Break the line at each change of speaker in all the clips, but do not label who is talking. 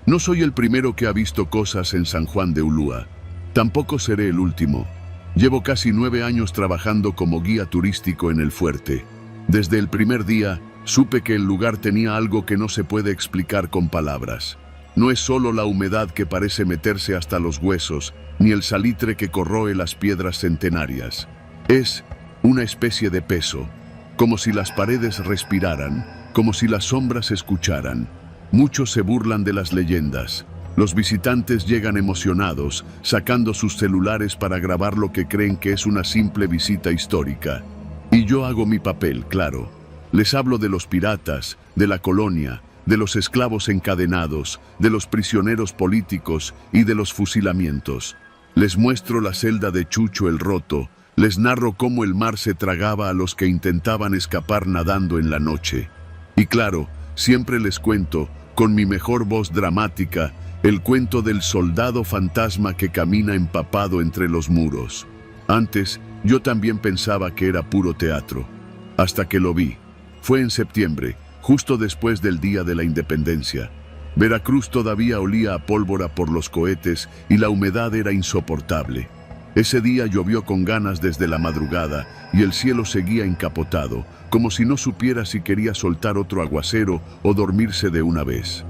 No soy el primero que ha visto cosas en San Juan de Ulúa. Tampoco seré el último. Llevo casi 9 años trabajando como guía turístico en el fuerte. Desde el primer día, supe que el lugar tenía algo que no se puede explicar con palabras. No es solo la humedad que parece meterse hasta los huesos, ni el salitre que corroe las piedras centenarias. Es una especie de peso, como si las paredes respiraran, como si las sombras escucharan. Muchos se burlan de las leyendas. Los visitantes llegan emocionados, sacando sus celulares para grabar lo que creen que es una simple visita histórica. Y yo hago mi papel, claro. Les hablo de los piratas, de la colonia, de los esclavos encadenados, de los prisioneros políticos y de los fusilamientos. Les muestro la celda de Chucho el Roto, les narro cómo el mar se tragaba a los que intentaban escapar nadando en la noche. Y claro, siempre les cuento, con mi mejor voz dramática, el cuento del soldado fantasma que camina empapado entre los muros. Antes, yo también pensaba que era puro teatro, hasta que lo vi. Fue en septiembre, justo después del Día de la Independencia. Veracruz todavía olía a pólvora por los cohetes y la humedad era insoportable. Ese día llovió con ganas desde la madrugada y el cielo seguía encapotado, como si no supiera si quería soltar otro aguacero o dormirse de una vez.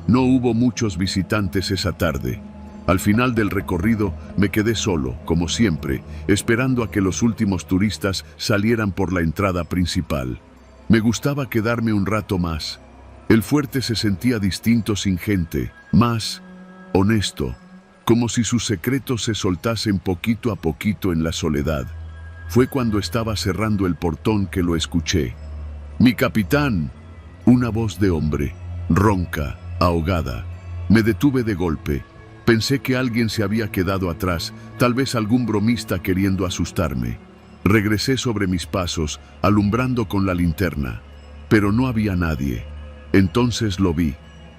No hubo muchos visitantes esa tarde. Al final del recorrido me quedé solo, como siempre, esperando a que los últimos turistas salieran por la entrada principal. Me gustaba quedarme un rato más. El fuerte se sentía distinto sin gente, más honesto, como si sus secretos se soltasen poquito a poquito en la soledad. Fue cuando estaba cerrando el portón que lo escuché. ¡Mi capitán! Una voz de hombre, ronca, ahogada. Me detuve de golpe. Pensé que alguien se había quedado atrás, tal vez algún bromista queriendo asustarme. Regresé sobre mis pasos, alumbrando con la linterna. Pero no había nadie. Entonces lo vi,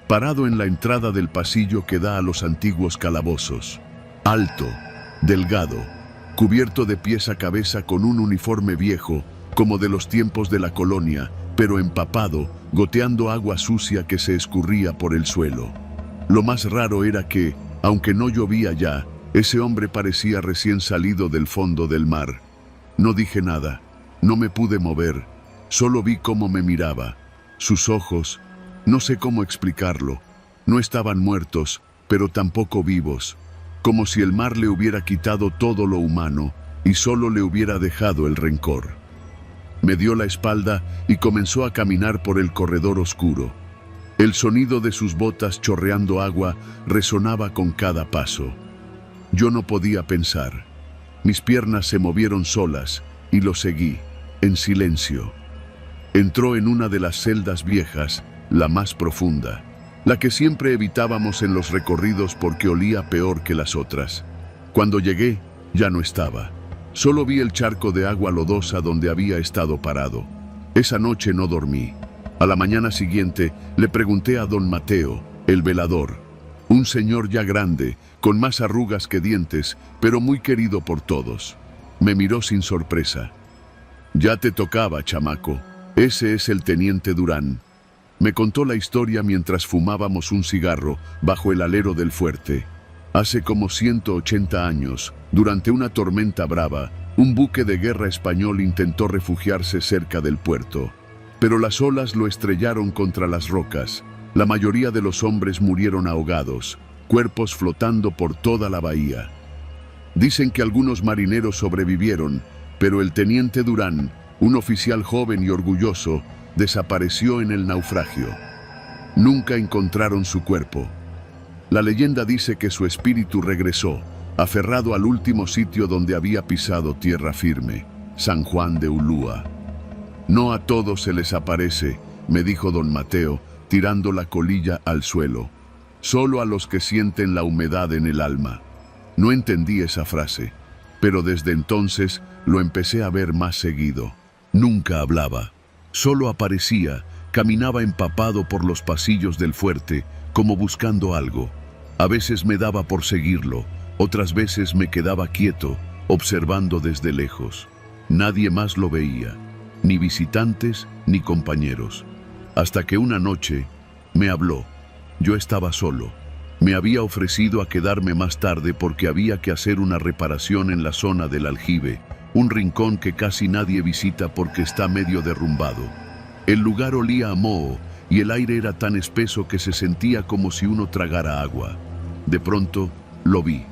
parado en la entrada del pasillo que da a los antiguos calabozos. Alto, delgado, cubierto de pies a cabeza con un uniforme viejo, como de los tiempos de la colonia, pero empapado, goteando agua sucia que se escurría por el suelo. Lo más raro era que, aunque no llovía ya, ese hombre parecía recién salido del fondo del mar. No dije nada, no me pude mover, solo vi cómo me miraba. Sus ojos, no sé cómo explicarlo, no estaban muertos, pero tampoco vivos, como si el mar le hubiera quitado todo lo humano y solo le hubiera dejado el rencor. Me dio la espalda y comenzó a caminar por el corredor oscuro. El sonido de sus botas chorreando agua resonaba con cada paso. Yo no podía pensar. Mis piernas se movieron solas y lo seguí, en silencio. Entró en una de las celdas viejas, la más profunda, la que siempre evitábamos en los recorridos porque olía peor que las otras. Cuando llegué, ya no estaba. Solo vi el charco de agua lodosa donde había estado parado. Esa noche no dormí. A la mañana siguiente le pregunté a don Mateo, el velador, un señor ya grande, con más arrugas que dientes, pero muy querido por todos. Me miró sin sorpresa. Ya te tocaba, chamaco. Ese es el teniente Durán. Me contó la historia mientras fumábamos un cigarro bajo el alero del fuerte. Hace como 180 años, durante una tormenta brava, un buque de guerra español intentó refugiarse cerca del puerto. Pero las olas lo estrellaron contra las rocas. La mayoría de los hombres murieron ahogados, cuerpos flotando por toda la bahía. Dicen que algunos marineros sobrevivieron, pero el teniente Durán, un oficial joven y orgulloso, desapareció en el naufragio. Nunca encontraron su cuerpo. La leyenda dice que su espíritu regresó, aferrado al último sitio donde había pisado tierra firme, San Juan de Ulúa. No a todos se les aparece, me dijo don Mateo, tirando la colilla al suelo. Solo a los que sienten la humedad en el alma. No entendí esa frase, pero desde entonces lo empecé a ver más seguido. Nunca hablaba, solo aparecía, caminaba empapado por los pasillos del fuerte, como buscando algo. A veces me daba por seguirlo, otras veces me quedaba quieto, observando desde lejos. Nadie más lo veía, ni visitantes ni compañeros. Hasta que una noche me habló. Yo estaba solo, Me había ofrecido a quedarme más tarde porque había que hacer una reparación en la zona del aljibe, un rincón que casi nadie visita porque está medio derrumbado. El lugar olía a moho y el aire era tan espeso que se sentía como si uno tragara agua. De pronto, lo vi,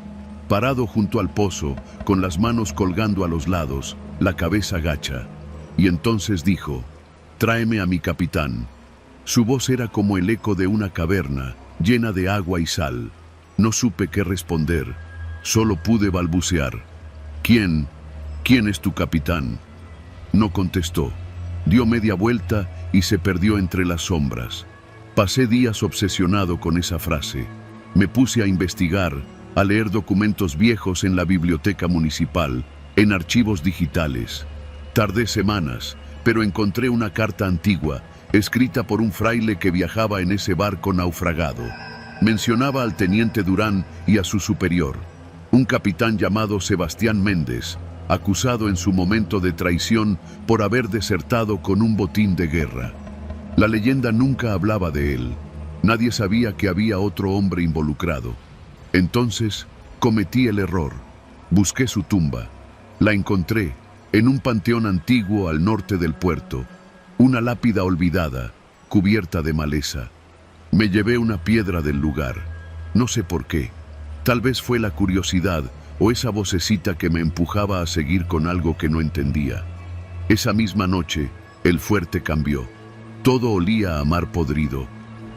parado junto al pozo, con las manos colgando a los lados, la cabeza gacha. Y entonces dijo: «Tráeme a mi capitán». Su voz era como el eco de una caverna, llena de agua y sal. No supe qué responder, solo pude balbucear: «¿Quién? ¿Quién es tu capitán?». No contestó. Dio media vuelta y se perdió entre las sombras. Pasé días obsesionado con esa frase. Me puse a investigar, a leer documentos viejos en la biblioteca municipal, en archivos digitales. Tardé semanas, pero encontré una carta antigua, escrita por un fraile que viajaba en ese barco naufragado. Mencionaba al teniente Durán y a su superior, un capitán llamado Sebastián Méndez, acusado en su momento de traición por haber desertado con un botín de guerra. La leyenda nunca hablaba de él. Nadie sabía que había otro hombre involucrado. Entonces cometí el error. Busqué su tumba. La encontré en un panteón antiguo al norte del puerto. Una lápida olvidada, cubierta de maleza. Me llevé una piedra del lugar. No sé por qué. Tal vez fue la curiosidad o esa vocecita que me empujaba a seguir con algo que no entendía. Esa misma noche, el fuerte cambió. Todo olía a mar podrido.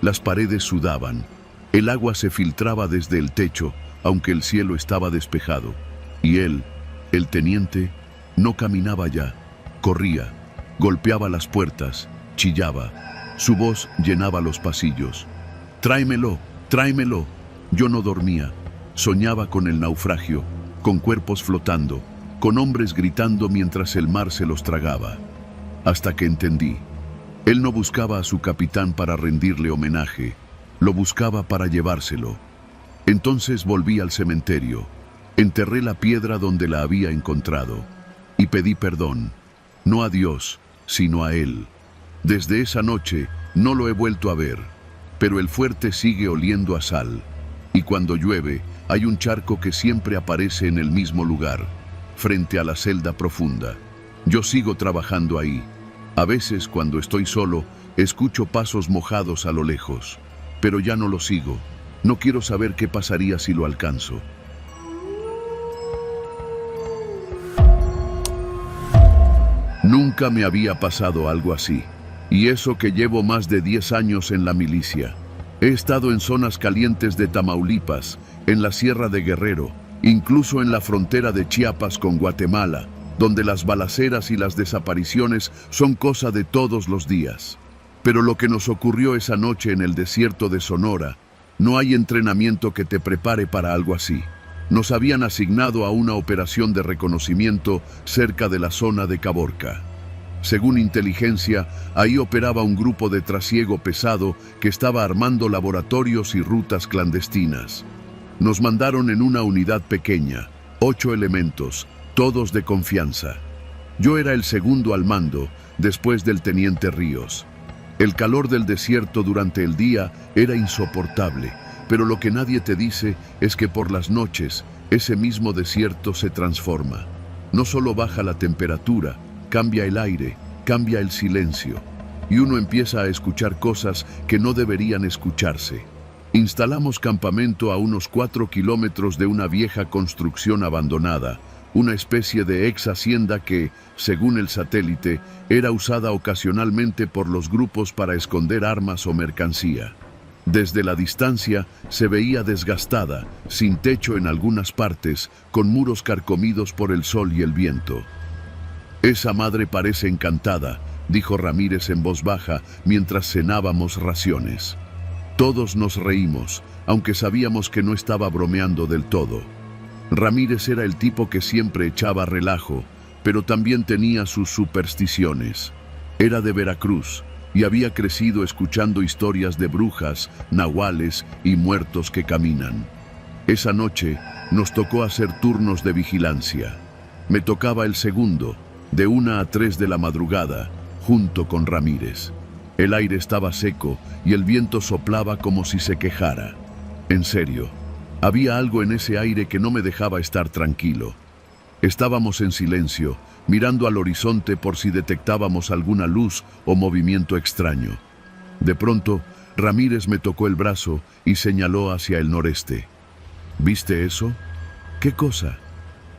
Las paredes sudaban. El agua se filtraba desde el techo, aunque el cielo estaba despejado. Y él, el teniente, no caminaba ya. Corría, golpeaba las puertas, chillaba. Su voz llenaba los pasillos. «Tráemelo, tráemelo». Yo no dormía. Soñaba con el naufragio, con cuerpos flotando, con hombres gritando mientras el mar se los tragaba. Hasta que entendí. Él no buscaba a su capitán para rendirle homenaje, lo buscaba para llevárselo. Entonces volví al cementerio, enterré la piedra donde la había encontrado y pedí perdón, no a Dios, sino a él. Desde esa noche no lo he vuelto a ver, pero el fuerte sigue oliendo a sal. Y cuando llueve, hay un charco que siempre aparece en el mismo lugar, frente a la celda profunda. Yo sigo trabajando ahí. A veces, cuando estoy solo, escucho pasos mojados a lo lejos. Pero ya no lo sigo. No quiero saber qué pasaría si lo alcanzo. Nunca me había pasado algo así. Y eso que llevo más de 10 años en la milicia. He estado en zonas calientes de Tamaulipas, en la Sierra de Guerrero, incluso en la frontera de Chiapas con Guatemala, donde las balaceras y las desapariciones son cosa de todos los días. Pero lo que nos ocurrió esa noche en el desierto de Sonora, no hay entrenamiento que te prepare para algo así. Nos habían asignado a una operación de reconocimiento cerca de la zona de Caborca. Según inteligencia, ahí operaba un grupo de trasiego pesado que estaba armando laboratorios y rutas clandestinas. Nos mandaron en una unidad pequeña, 8 elementos, todos de confianza. Yo era el segundo al mando, después del teniente Ríos. El calor del desierto durante el día era insoportable, pero lo que nadie te dice es que por las noches ese mismo desierto se transforma. No solo baja la temperatura, cambia el aire, cambia el silencio, y uno empieza a escuchar cosas que no deberían escucharse. Instalamos campamento a unos 4 kilómetros de una vieja construcción abandonada, una especie de ex hacienda que, según el satélite, era usada ocasionalmente por los grupos para esconder armas o mercancía. Desde la distancia se veía desgastada, sin techo en algunas partes, con muros carcomidos por el sol y el viento. «Esa madre parece encantada», dijo Ramírez en voz baja mientras cenábamos raciones. Todos nos reímos, aunque sabíamos que no estaba bromeando del todo. Ramírez era el tipo que siempre echaba relajo, pero también tenía sus supersticiones. Era de Veracruz y había crecido escuchando historias de brujas, nahuales y muertos que caminan. Esa noche nos tocó hacer turnos de vigilancia. Me tocaba el segundo, de 1 a 3 de la madrugada, junto con Ramírez. El aire estaba seco y el viento soplaba como si se quejara. En serio, había algo en ese aire que no me dejaba estar tranquilo. Estábamos en silencio, mirando al horizonte por si detectábamos alguna luz o movimiento extraño. De pronto, Ramírez me tocó el brazo y señaló hacia el noreste. ¿Viste eso? ¿Qué cosa?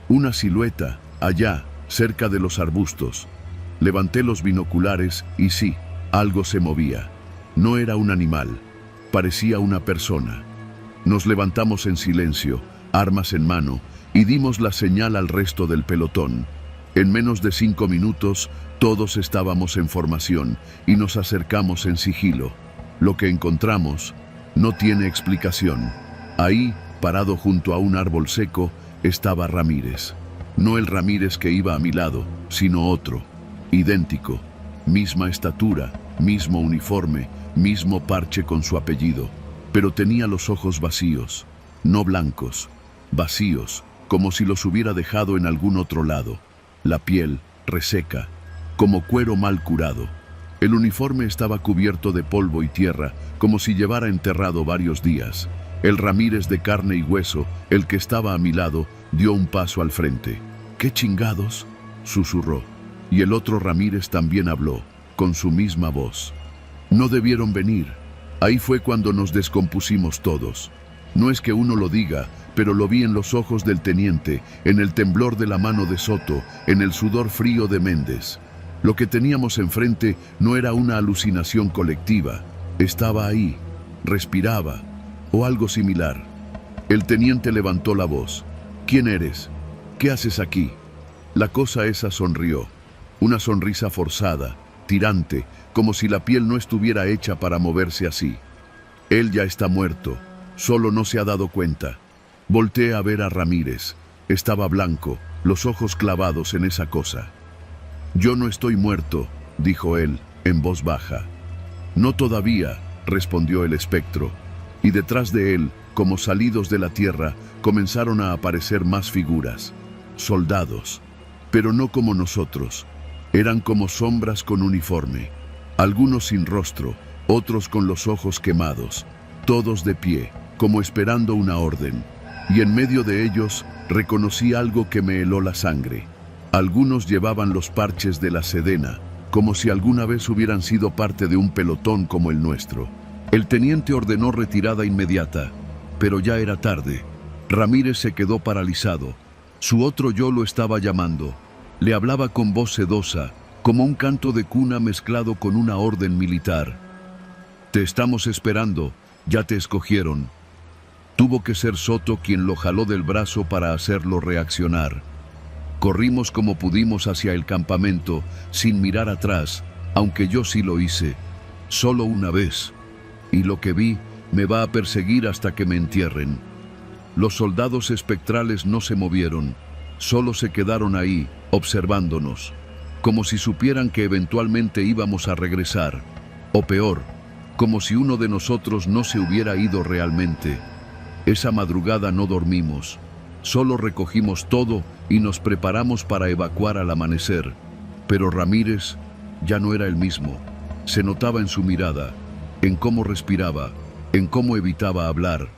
Una silueta, allá, cerca de los arbustos. Levanté los binoculares y sí, algo se movía. No era un animal, parecía una persona. Nos levantamos en silencio, armas en mano, y dimos la señal al resto del pelotón. En menos de 5 minutos, todos estábamos en formación y nos acercamos en sigilo. Lo que encontramos no tiene explicación. Ahí, parado junto a un árbol seco, estaba Ramírez. No el Ramírez que iba a mi lado, sino otro, idéntico, misma estatura, mismo uniforme, mismo parche con su apellido, pero tenía los ojos vacíos, no blancos, vacíos, como si los hubiera dejado en algún otro lado. La piel, reseca, como cuero mal curado. El uniforme estaba cubierto de polvo y tierra, como si llevara enterrado varios días. El Ramírez de carne y hueso, el que estaba a mi lado, dio un paso al frente. «¿Qué chingados?», susurró. Y el otro Ramírez también habló, con su misma voz. «No debieron venir». Ahí fue cuando nos descompusimos todos. No es que uno lo diga, pero lo vi en los ojos del teniente, en el temblor de la mano de Soto, en el sudor frío de Méndez. Lo que teníamos enfrente no era una alucinación colectiva. Estaba ahí, respiraba, o algo similar. El teniente levantó la voz. «¿Quién eres? ¿Qué haces aquí?». La cosa esa sonrió. Una sonrisa forzada, tirante, como si la piel no estuviera hecha para moverse así. «Él ya está muerto, solo no se ha dado cuenta». Volteé a ver a Ramírez. Estaba blanco, los ojos clavados en esa cosa. «Yo no estoy muerto», dijo él, en voz baja. «No todavía», respondió el espectro, y detrás de él, como salidos de la tierra, comenzaron a aparecer más figuras. Soldados, pero no como nosotros. Eran como sombras con uniforme, algunos sin rostro, otros con los ojos quemados, todos de pie, como esperando una orden. Y en medio de ellos reconocí algo que me heló la sangre. Algunos llevaban los parches de la Sedena, como si alguna vez hubieran sido parte de un pelotón como el nuestro. El teniente ordenó retirada inmediata, pero ya era tarde. Ramírez se quedó paralizado. Su otro yo lo estaba llamando. Le hablaba con voz sedosa, como un canto de cuna mezclado con una orden militar. «Te estamos esperando, ya te escogieron». Tuvo que ser Soto quien lo jaló del brazo para hacerlo reaccionar. Corrimos como pudimos hacia el campamento, sin mirar atrás, aunque yo sí lo hice, solo una vez. Y lo que vi me va a perseguir hasta que me entierren. Los soldados espectrales no se movieron, solo se quedaron ahí, observándonos, como si supieran que eventualmente íbamos a regresar. O peor, como si uno de nosotros no se hubiera ido realmente. Esa madrugada no dormimos, solo recogimos todo y nos preparamos para evacuar al amanecer. Pero Ramírez ya no era el mismo. Se notaba en su mirada, en cómo respiraba, en cómo evitaba hablar.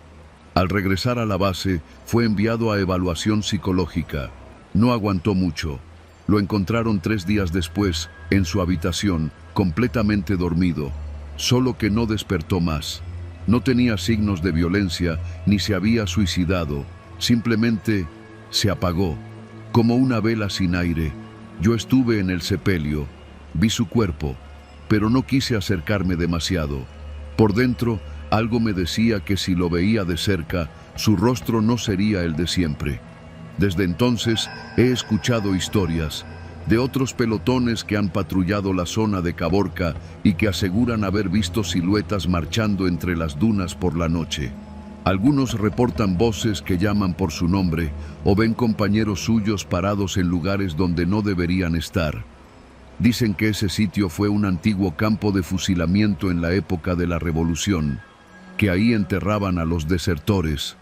Al regresar a la base, fue enviado a evaluación psicológica. No aguantó mucho. Lo encontraron 3 días después, en su habitación, completamente dormido, solo que no despertó más. No tenía signos de violencia, ni se había suicidado. Simplemente se apagó, como una vela sin aire. Yo estuve en el sepelio, vi su cuerpo, pero no quise acercarme demasiado. Por dentro, algo me decía que si lo veía de cerca, su rostro no sería el de siempre. Desde entonces, he escuchado historias de otros pelotones que han patrullado la zona de Caborca y que aseguran haber visto siluetas marchando entre las dunas por la noche. Algunos reportan voces que llaman por su nombre o ven compañeros suyos parados en lugares donde no deberían estar. Dicen que ese sitio fue un antiguo campo de fusilamiento en la época de la Revolución, que ahí enterraban a los desertores,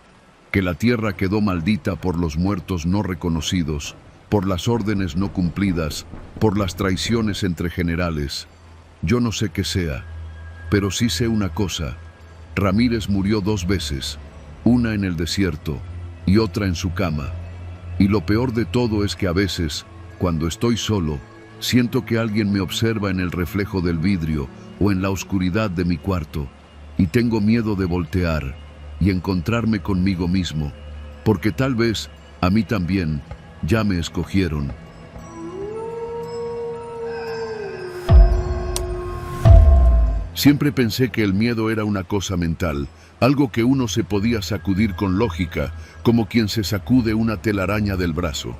que la tierra quedó maldita por los muertos no reconocidos, por las órdenes no cumplidas, por las traiciones entre generales. Yo no sé qué sea, pero sí sé una cosa. Ramírez murió 2 veces, una en el desierto y otra en su cama. Y lo peor de todo es que a veces, cuando estoy solo, siento que alguien me observa en el reflejo del vidrio o en la oscuridad de mi cuarto, y tengo miedo de voltear y encontrarme conmigo mismo, porque tal vez a mí también ya me escogieron. Siempre pensé que el miedo era una cosa mental, algo que uno se podía sacudir con lógica, como quien se sacude una telaraña del brazo.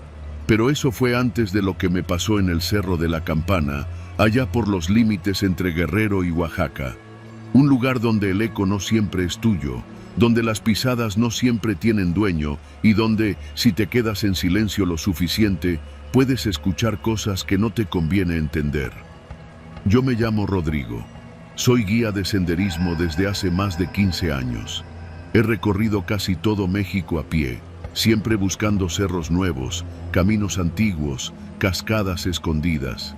Pero eso fue antes de lo que me pasó en el Cerro de la Campana, allá por los límites entre Guerrero y Oaxaca. Un lugar donde el eco no siempre es tuyo, donde las pisadas no siempre tienen dueño y donde, si te quedas en silencio lo suficiente, puedes escuchar cosas que no te conviene entender. Yo me llamo Rodrigo. Soy guía de senderismo desde hace más de 15 años. He recorrido casi todo México a pie, siempre buscando cerros nuevos, caminos antiguos, cascadas escondidas.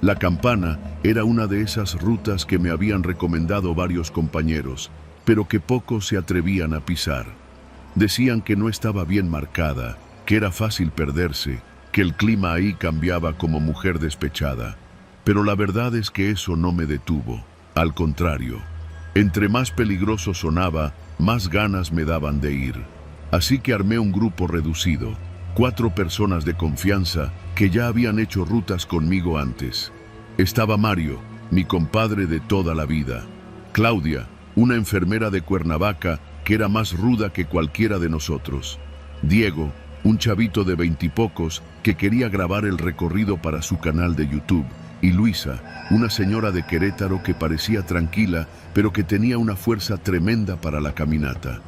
La Campana era una de esas rutas que me habían recomendado varios compañeros, pero que pocos se atrevían a pisar. Decían que no estaba bien marcada, que era fácil perderse, que el clima ahí cambiaba como mujer despechada. Pero la verdad es que eso no me detuvo. Al contrario, entre más peligroso sonaba, más ganas me daban de ir. Así que armé un grupo reducido, 4 personas de confianza que ya habían hecho rutas conmigo antes. Estaba Mario, mi compadre de toda la vida. Claudia, una enfermera de Cuernavaca que era más ruda que cualquiera de nosotros. Diego, un chavito de 20 y pocos que quería grabar el recorrido para su canal de YouTube. Y Luisa, una señora de Querétaro que parecía tranquila, pero que tenía una fuerza tremenda para la caminata.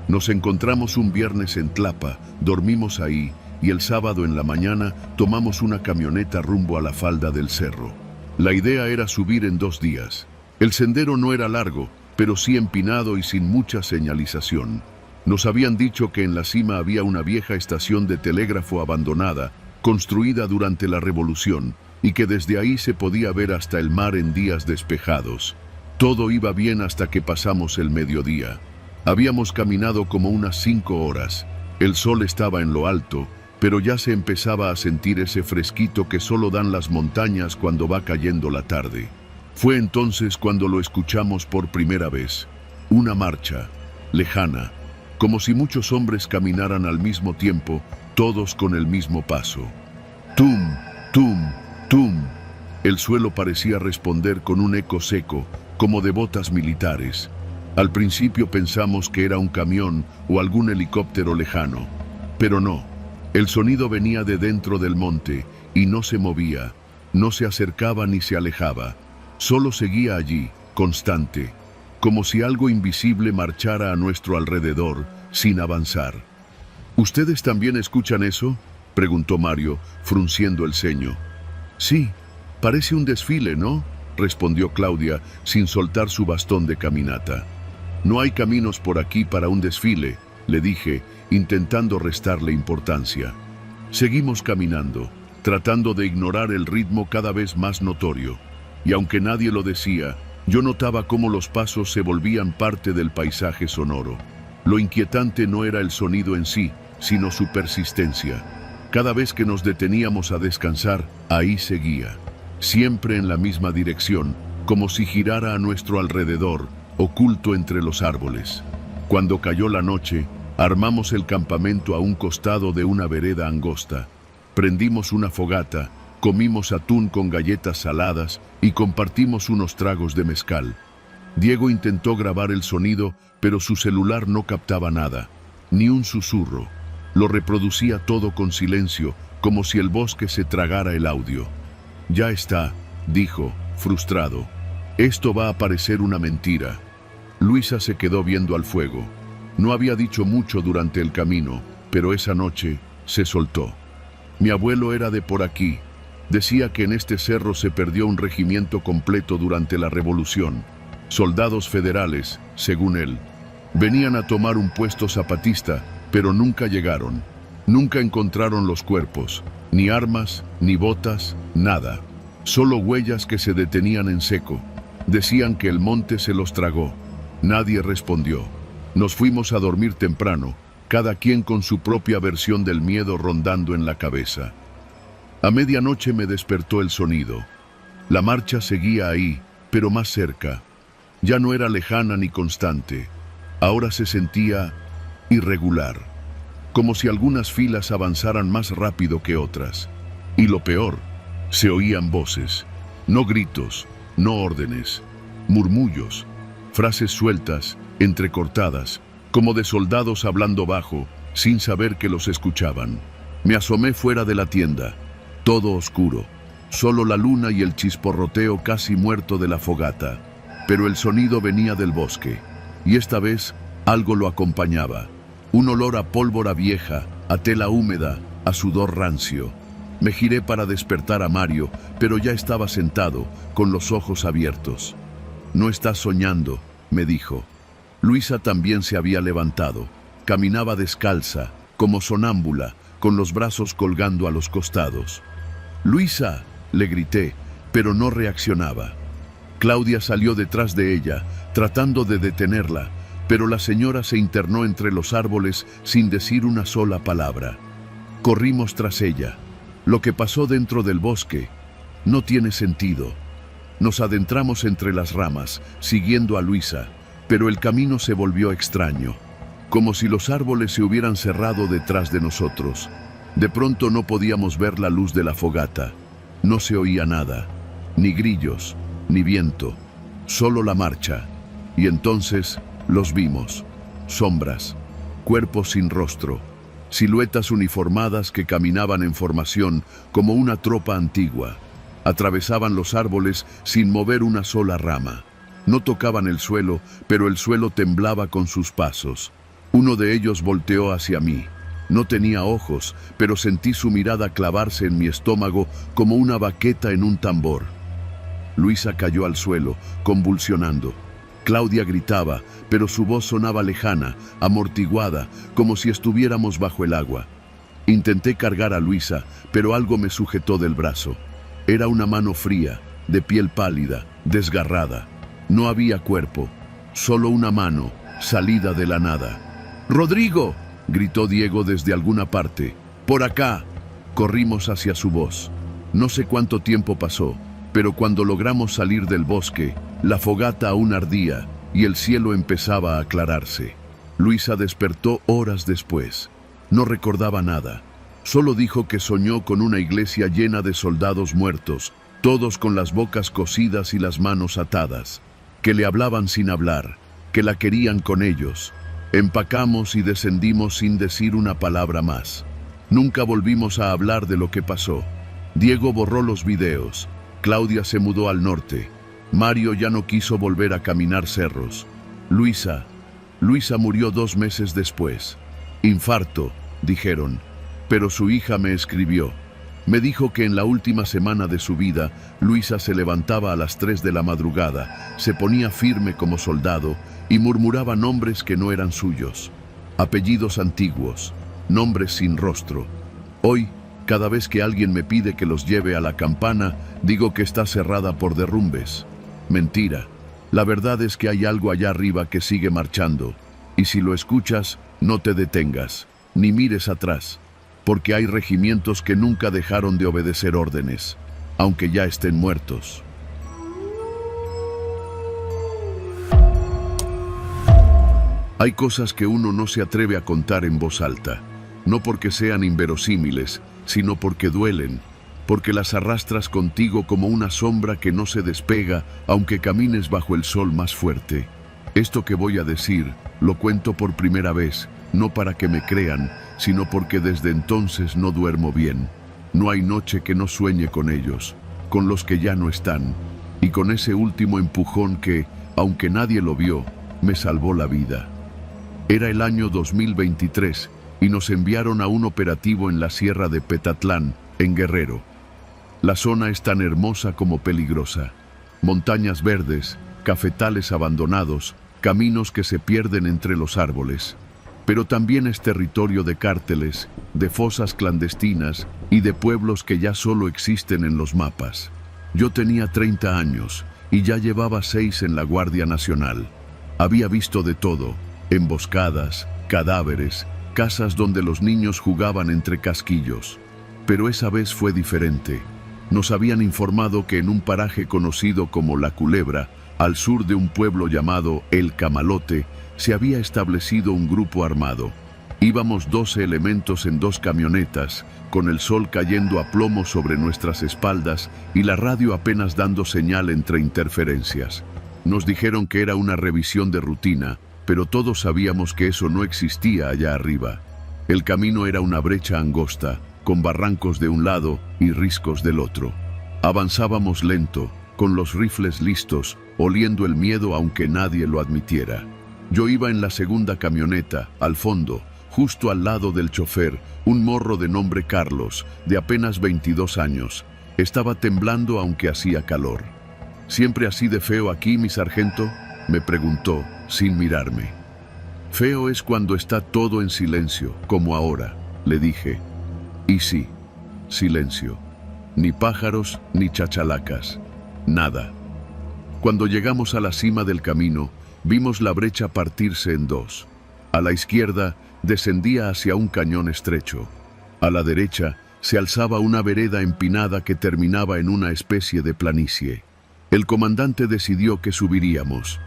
Nos encontramos un viernes en Tlapa, dormimos ahí, y el sábado en la mañana tomamos una camioneta rumbo a la falda del cerro. La idea era subir en 2 días. El sendero no era largo, pero sí empinado y sin mucha señalización. Nos habían dicho que en la cima había una vieja estación de telégrafo abandonada, construida durante la Revolución, y que desde ahí se podía ver hasta el mar en días despejados. Todo iba bien hasta que pasamos el mediodía. Habíamos caminado como unas 5 horas. El sol estaba en lo alto, pero ya se empezaba a sentir ese fresquito que solo dan las montañas cuando va cayendo la tarde. Fue entonces cuando lo escuchamos por primera vez. Una marcha, lejana, como si muchos hombres caminaran al mismo tiempo, todos con el mismo paso. Tum, tum, tum. El suelo parecía responder con un eco seco, como de botas militares. Al principio pensamos que era un camión o algún helicóptero lejano, pero no. El sonido venía de dentro del monte y no se movía, no se acercaba ni se alejaba. Solo seguía allí, constante, como si algo invisible marchara a nuestro alrededor, sin avanzar. ¿Ustedes también escuchan eso?, preguntó Mario, frunciendo el ceño. Sí, parece un desfile, ¿no?, respondió Claudia, sin soltar su bastón de caminata. No hay caminos por aquí para un desfile, le dije, intentando restarle importancia. Seguimos caminando, tratando de ignorar el ritmo cada vez más notorio. Y aunque nadie lo decía, yo notaba cómo los pasos se volvían parte del paisaje sonoro. Lo inquietante no era el sonido en sí, sino su persistencia. Cada vez que nos deteníamos a descansar, ahí seguía, siempre en la misma dirección, como si girara a nuestro alrededor, oculto entre los árboles. Cuando cayó la noche, armamos el campamento a un costado de una vereda angosta. Prendimos una fogata, comimos atún con galletas saladas y compartimos unos tragos de mezcal. Diego intentó grabar el sonido, pero su celular no captaba nada, ni un susurro. Lo reproducía todo con silencio, como si el bosque se tragara el audio. Ya está, dijo, frustrado. Esto va a parecer una mentira. Luisa se quedó viendo al fuego. No había dicho mucho durante el camino, pero esa noche se soltó. Mi abuelo era de por aquí. Decía que en este cerro se perdió un regimiento completo durante la Revolución. Soldados federales, según él. Venían a tomar un puesto zapatista, pero nunca llegaron. Nunca encontraron los cuerpos, ni armas, ni botas, nada. Solo huellas que se detenían en seco. Decían que el monte se los tragó. Nadie respondió. Nos fuimos a dormir temprano, cada quien con su propia versión del miedo rondando en la cabeza. A medianoche me despertó el sonido. La marcha seguía ahí, pero más cerca. Ya no era lejana ni constante. Ahora se sentía irregular, como si algunas filas avanzaran más rápido que otras. Y lo peor, se oían voces, no gritos, no órdenes, murmullos, frases sueltas, entrecortadas, como de soldados hablando bajo, sin saber que los escuchaban. Me asomé fuera de la tienda, todo oscuro, solo la luna y el chisporroteo casi muerto de la fogata. Pero el sonido venía del bosque, y esta vez algo lo acompañaba. Un olor a pólvora vieja, a tela húmeda, a sudor rancio. Me giré para despertar a Mario, pero ya estaba sentado, con los ojos abiertos. «No estás soñando», me dijo. Luisa también se había levantado. Caminaba descalza, como sonámbula, con los brazos colgando a los costados. «¡Luisa!», le grité, pero no reaccionaba. Claudia salió detrás de ella, tratando de detenerla, pero la señora se internó entre los árboles sin decir una sola palabra. Corrimos tras ella. Lo que pasó dentro del bosque no tiene sentido. Nos adentramos entre las ramas, siguiendo a Luisa, pero el camino se volvió extraño, como si los árboles se hubieran cerrado detrás de nosotros. De pronto no podíamos ver la luz de la fogata. No se oía nada, ni grillos, ni viento, solo la marcha. Y entonces los vimos, sombras, cuerpos sin rostro, siluetas uniformadas que caminaban en formación como una tropa antigua. Atravesaban los árboles sin mover una sola rama. No tocaban el suelo, pero el suelo temblaba con sus pasos. Uno de ellos volteó hacia mí. No tenía ojos, pero sentí su mirada clavarse en mi estómago como una baqueta en un tambor. Luisa cayó al suelo, convulsionando. Claudia gritaba, pero su voz sonaba lejana, amortiguada, como si estuviéramos bajo el agua. Intenté cargar a Luisa, pero algo me sujetó del brazo. Era una mano fría, de piel pálida, desgarrada. No había cuerpo, solo una mano, salida de la nada. «¡Rodrigo!», gritó Diego desde alguna parte. «¡Por acá!». Corrimos hacia su voz. No sé cuánto tiempo pasó, pero cuando logramos salir del bosque, la fogata aún ardía y el cielo empezaba a aclararse. Luisa despertó horas después. No recordaba nada. Solo dijo que soñó con una iglesia llena de soldados muertos, todos con las bocas cosidas y las manos atadas, que le hablaban sin hablar, que la querían con ellos. Empacamos y descendimos sin decir una palabra más. Nunca volvimos a hablar de lo que pasó. Diego borró los videos. Claudia se mudó al norte. Mario ya no quiso volver a caminar cerros. Luisa murió 2 meses después. Infarto, dijeron. Pero su hija me escribió. Me dijo que en la última semana de su vida, Luisa se levantaba a las 3 de la madrugada, se ponía firme como soldado y murmuraba nombres que no eran suyos. Apellidos antiguos, nombres sin rostro. Hoy, cada vez que alguien me pide que los lleve a la campana, digo que está cerrada por derrumbes. Mentira. La verdad es que hay algo allá arriba que sigue marchando. Y si lo escuchas, no te detengas, ni mires atrás. Porque hay regimientos que nunca dejaron de obedecer órdenes, aunque ya estén muertos. Hay cosas que uno no se atreve a contar en voz alta, no porque sean inverosímiles, sino porque duelen, porque las arrastras contigo como una sombra que no se despega, aunque camines bajo el sol más fuerte. Esto que voy a decir, lo cuento por primera vez, no para que me crean, sino porque desde entonces no duermo bien. No hay noche que no sueñe con ellos, con los que ya no están, y con ese último empujón que, aunque nadie lo vio, me salvó la vida. Era el año 2023 y nos enviaron a un operativo en la sierra de Petatlán, en Guerrero. La zona es tan hermosa como peligrosa. Montañas verdes, cafetales abandonados, caminos que se pierden entre los árboles. Pero también es territorio de cárteles, de fosas clandestinas y de pueblos que ya solo existen en los mapas. Yo tenía 30 años y ya llevaba 6 en la Guardia Nacional. Había visto de todo, Emboscadas, cadáveres, casas donde los niños jugaban entre casquillos. Pero esa vez fue diferente. Nos habían informado que en un paraje conocido como La Culebra, al sur de un pueblo llamado El Camalote, se había establecido un grupo armado. Íbamos 12 elementos en 2 camionetas, con el sol cayendo a plomo sobre nuestras espaldas y la radio apenas dando señal entre interferencias. Nos dijeron que era una revisión de rutina, pero todos sabíamos que eso no existía allá arriba. El camino era una brecha angosta, con barrancos de un lado y riscos del otro. Avanzábamos lento, con los rifles listos, oliendo el miedo aunque nadie lo admitiera. Yo iba en la segunda camioneta, al fondo, justo al lado del chofer, un morro de nombre Carlos, de apenas 22 años. Estaba temblando aunque hacía calor. ¿Siempre así de feo aquí, mi sargento?, me preguntó, sin mirarme. Feo es cuando está todo en silencio, como ahora, le dije. Y sí, silencio. Ni pájaros, ni chachalacas. Nada. Cuando llegamos a la cima del camino, vimos la brecha partirse en 2. A la izquierda, descendía hacia un cañón estrecho. A la derecha, se alzaba una vereda empinada que terminaba en una especie de planicie. El comandante decidió que subiríamos.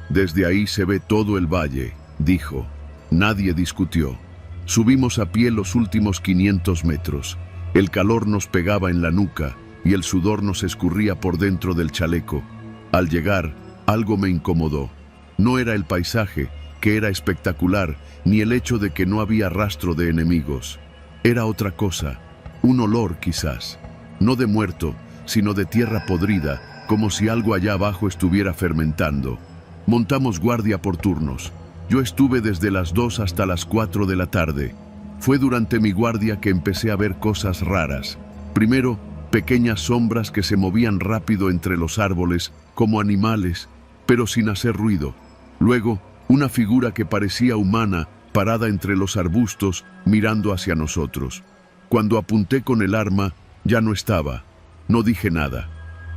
Desde ahí se ve todo el valle, dijo. Nadie discutió. Subimos a pie los últimos 500 metros. El calor nos pegaba en la nuca y el sudor nos escurría por dentro del chaleco. Al llegar, algo me incomodó. No era el paisaje, que era espectacular, ni el hecho de que no había rastro de enemigos. Era otra cosa, un olor quizás, no de muerto, sino de tierra podrida, como si algo allá abajo estuviera fermentando. Montamos guardia por turnos. Yo estuve desde las 2 hasta las 4 de la tarde. Fue durante mi guardia que empecé a ver cosas raras. Primero, pequeñas sombras que se movían rápido entre los árboles, como animales, pero sin hacer ruido. Luego, una figura que parecía humana, parada entre los arbustos, mirando hacia nosotros. Cuando apunté con el arma, ya no estaba. No dije nada.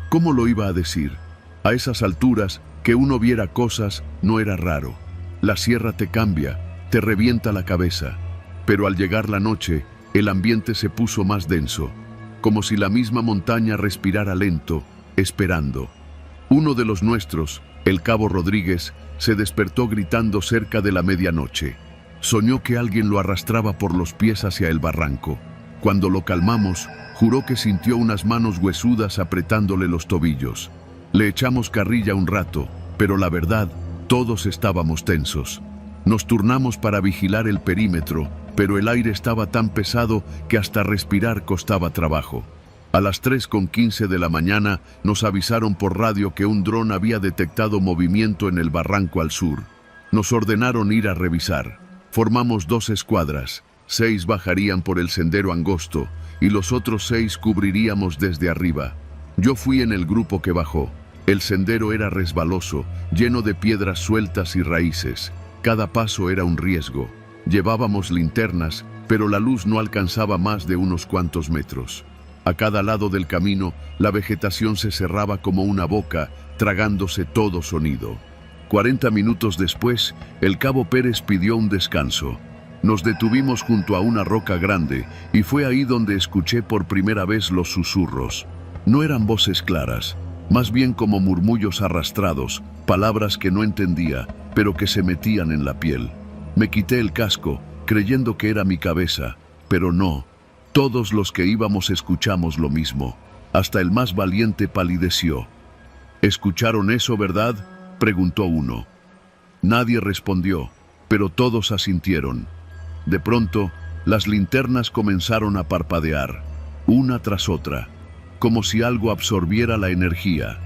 ¿Cómo lo iba a decir? A esas alturas, que uno viera cosas no era raro. La sierra te cambia, te revienta la cabeza. Pero al llegar la noche, el ambiente se puso más denso, como si la misma montaña respirara lento, esperando. Uno de los nuestros, el cabo Rodríguez, se despertó gritando cerca de la medianoche. Soñó que alguien lo arrastraba por los pies hacia el barranco. Cuando lo calmamos, juró que sintió unas manos huesudas apretándole los tobillos. Le echamos carrilla un rato, pero la verdad, todos estábamos tensos. Nos turnamos para vigilar el perímetro, pero el aire estaba tan pesado que hasta respirar costaba trabajo. A las 3:15 de la mañana nos avisaron por radio que un dron había detectado movimiento en el barranco al sur. Nos ordenaron ir a revisar. Formamos 2 escuadras. 6 bajarían por el sendero angosto y los otros 6 cubriríamos desde arriba. Yo fui en el grupo que bajó. El sendero era resbaloso, lleno de piedras sueltas y raíces. Cada paso era un riesgo. Llevábamos linternas, pero la luz no alcanzaba más de unos cuantos metros. A cada lado del camino, la vegetación se cerraba como una boca, tragándose todo sonido. 40 minutos después, el cabo Pérez pidió un descanso. Nos detuvimos junto a una roca grande y fue ahí donde escuché por primera vez los susurros. No eran voces claras, más bien como murmullos arrastrados, palabras que no entendía, pero que se metían en la piel. Me quité el casco, creyendo que era mi cabeza, pero no. Todos los que íbamos escuchamos lo mismo. Hasta el más valiente palideció. ¿Escucharon eso, verdad?, preguntó uno. Nadie respondió, pero todos asintieron. De pronto, las linternas comenzaron a parpadear, una tras otra, como si algo absorbiera la energía.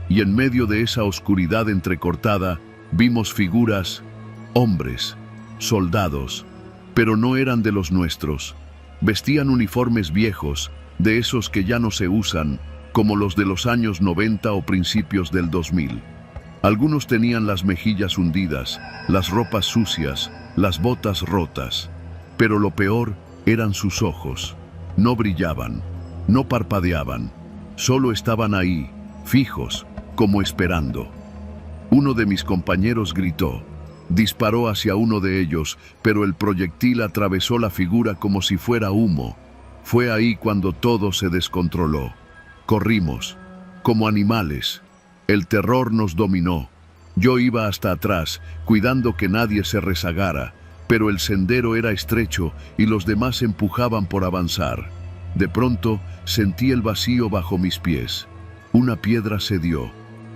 Y en medio de esa oscuridad entrecortada, vimos figuras, hombres, soldados, pero no eran de los nuestros. Vestían uniformes viejos, de esos que ya no se usan, como los de los años 90 o principios del 2000. Algunos tenían las mejillas hundidas, las ropas sucias, las botas rotas. Pero lo peor eran sus ojos. No brillaban, no parpadeaban, solo estaban ahí, fijos, como esperando. Uno de mis compañeros gritó: Disparó hacia uno de ellos, pero el proyectil atravesó la figura como si fuera humo. Fue ahí cuando todo se descontroló. Corrimos, como animales. El terror nos dominó. Yo iba hasta atrás, cuidando que nadie se rezagara, pero el sendero era estrecho y los demás empujaban por avanzar. De pronto, sentí el vacío bajo mis pies. Una piedra cedió.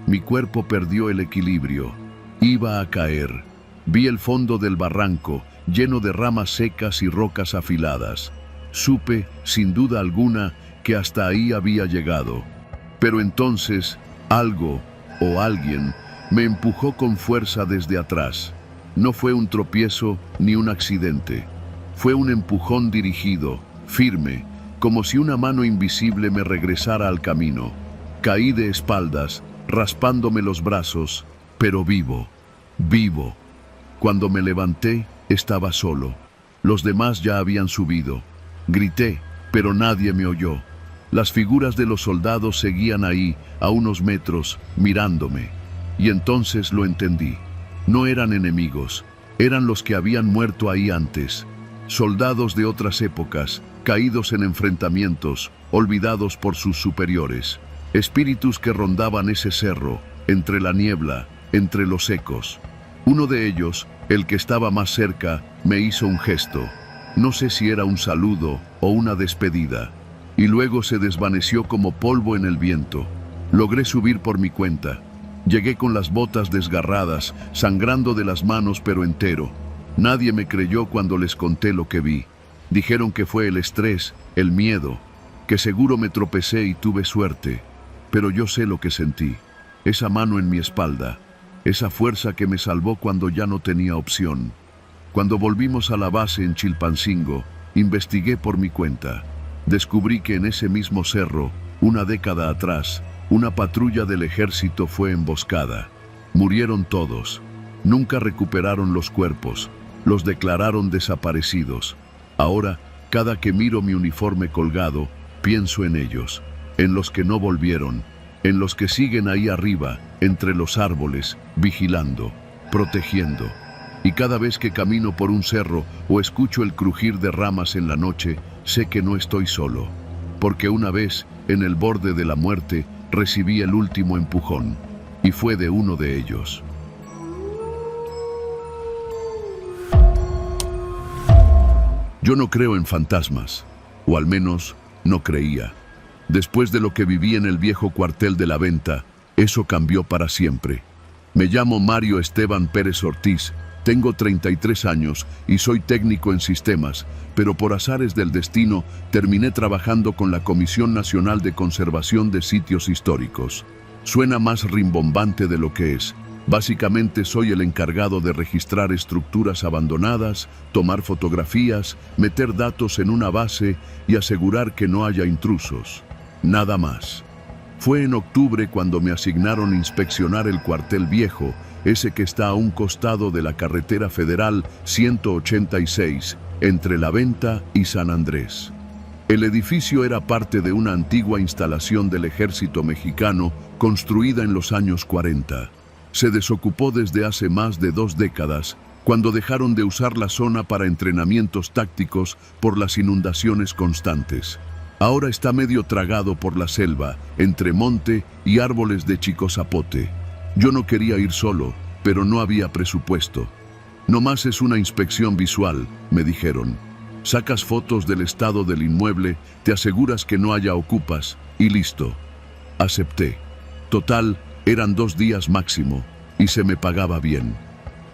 Mi cuerpo perdió el equilibrio. Iba a caer. Vi el fondo del barranco, lleno de ramas secas y rocas afiladas. Supe, sin duda alguna, que hasta ahí había llegado. Pero entonces, algo o alguien me empujó con fuerza desde atrás. No fue un tropiezo ni un accidente. Fue un empujón dirigido, firme, como si una mano invisible me regresara al camino. Caí de espaldas, raspándome los brazos, pero vivo, vivo. Cuando me levanté, estaba solo. Los demás ya habían subido. Grité, pero nadie me oyó. Las figuras de los soldados seguían ahí, a unos metros, mirándome. Y entonces lo entendí. No eran enemigos, eran los que habían muerto ahí antes. Soldados de otras épocas, caídos en enfrentamientos, olvidados por sus superiores. Espíritus que rondaban ese cerro, entre la niebla, entre los ecos. Uno de ellos, el que estaba más cerca, me hizo un gesto. No sé si era un saludo o una despedida. Y luego se desvaneció como polvo en el viento. Logré subir por mi cuenta. Llegué con las botas desgarradas, sangrando de las manos pero entero. Nadie me creyó cuando les conté lo que vi. Dijeron que fue el estrés, el miedo, que seguro me tropecé y tuve suerte. Pero yo sé lo que sentí. Esa mano en mi espalda. Esa fuerza que me salvó cuando ya no tenía opción. Cuando volvimos a la base en Chilpancingo, investigué por mi cuenta. Descubrí que en ese mismo cerro, una década atrás, una patrulla del ejército fue emboscada. Murieron todos. Nunca recuperaron los cuerpos. Los declararon desaparecidos. Ahora, cada que miro mi uniforme colgado, pienso en ellos, en los que no volvieron, en los que siguen ahí arriba, entre los árboles, vigilando, protegiendo. Y cada vez que camino por un cerro o escucho el crujir de ramas en la noche, sé que no estoy solo. Porque una vez, en el borde de la muerte, recibí el último empujón, y fue de uno de ellos. Yo no creo en fantasmas, o al menos no creía. Después de lo que viví en el viejo cuartel de la Venta, eso cambió para siempre. Me llamo Mario Esteban Pérez Ortiz, tengo 33 años y soy técnico en sistemas, pero por azares del destino terminé trabajando con la Comisión Nacional de Conservación de Sitios Históricos. Suena más rimbombante de lo que es. Básicamente soy el encargado de registrar estructuras abandonadas, tomar fotografías, meter datos en una base y asegurar que no haya intrusos. Nada más. Fue en octubre cuando me asignaron inspeccionar el cuartel viejo, ese que está a un costado de la carretera federal 186, entre La Venta y San Andrés. El edificio era parte de una antigua instalación del ejército mexicano construida en los años 40. Se desocupó desde hace más de 2 décadas, cuando dejaron de usar la zona para entrenamientos tácticos por las inundaciones constantes. Ahora está medio tragado por la selva, entre monte y árboles de chico zapote. Yo no quería ir solo, pero no había presupuesto. Nomás es una inspección visual, me dijeron. Sacas fotos del estado del inmueble, te aseguras que no haya ocupas, y listo. Acepté. Total, eran 2 días máximo, y se me pagaba bien.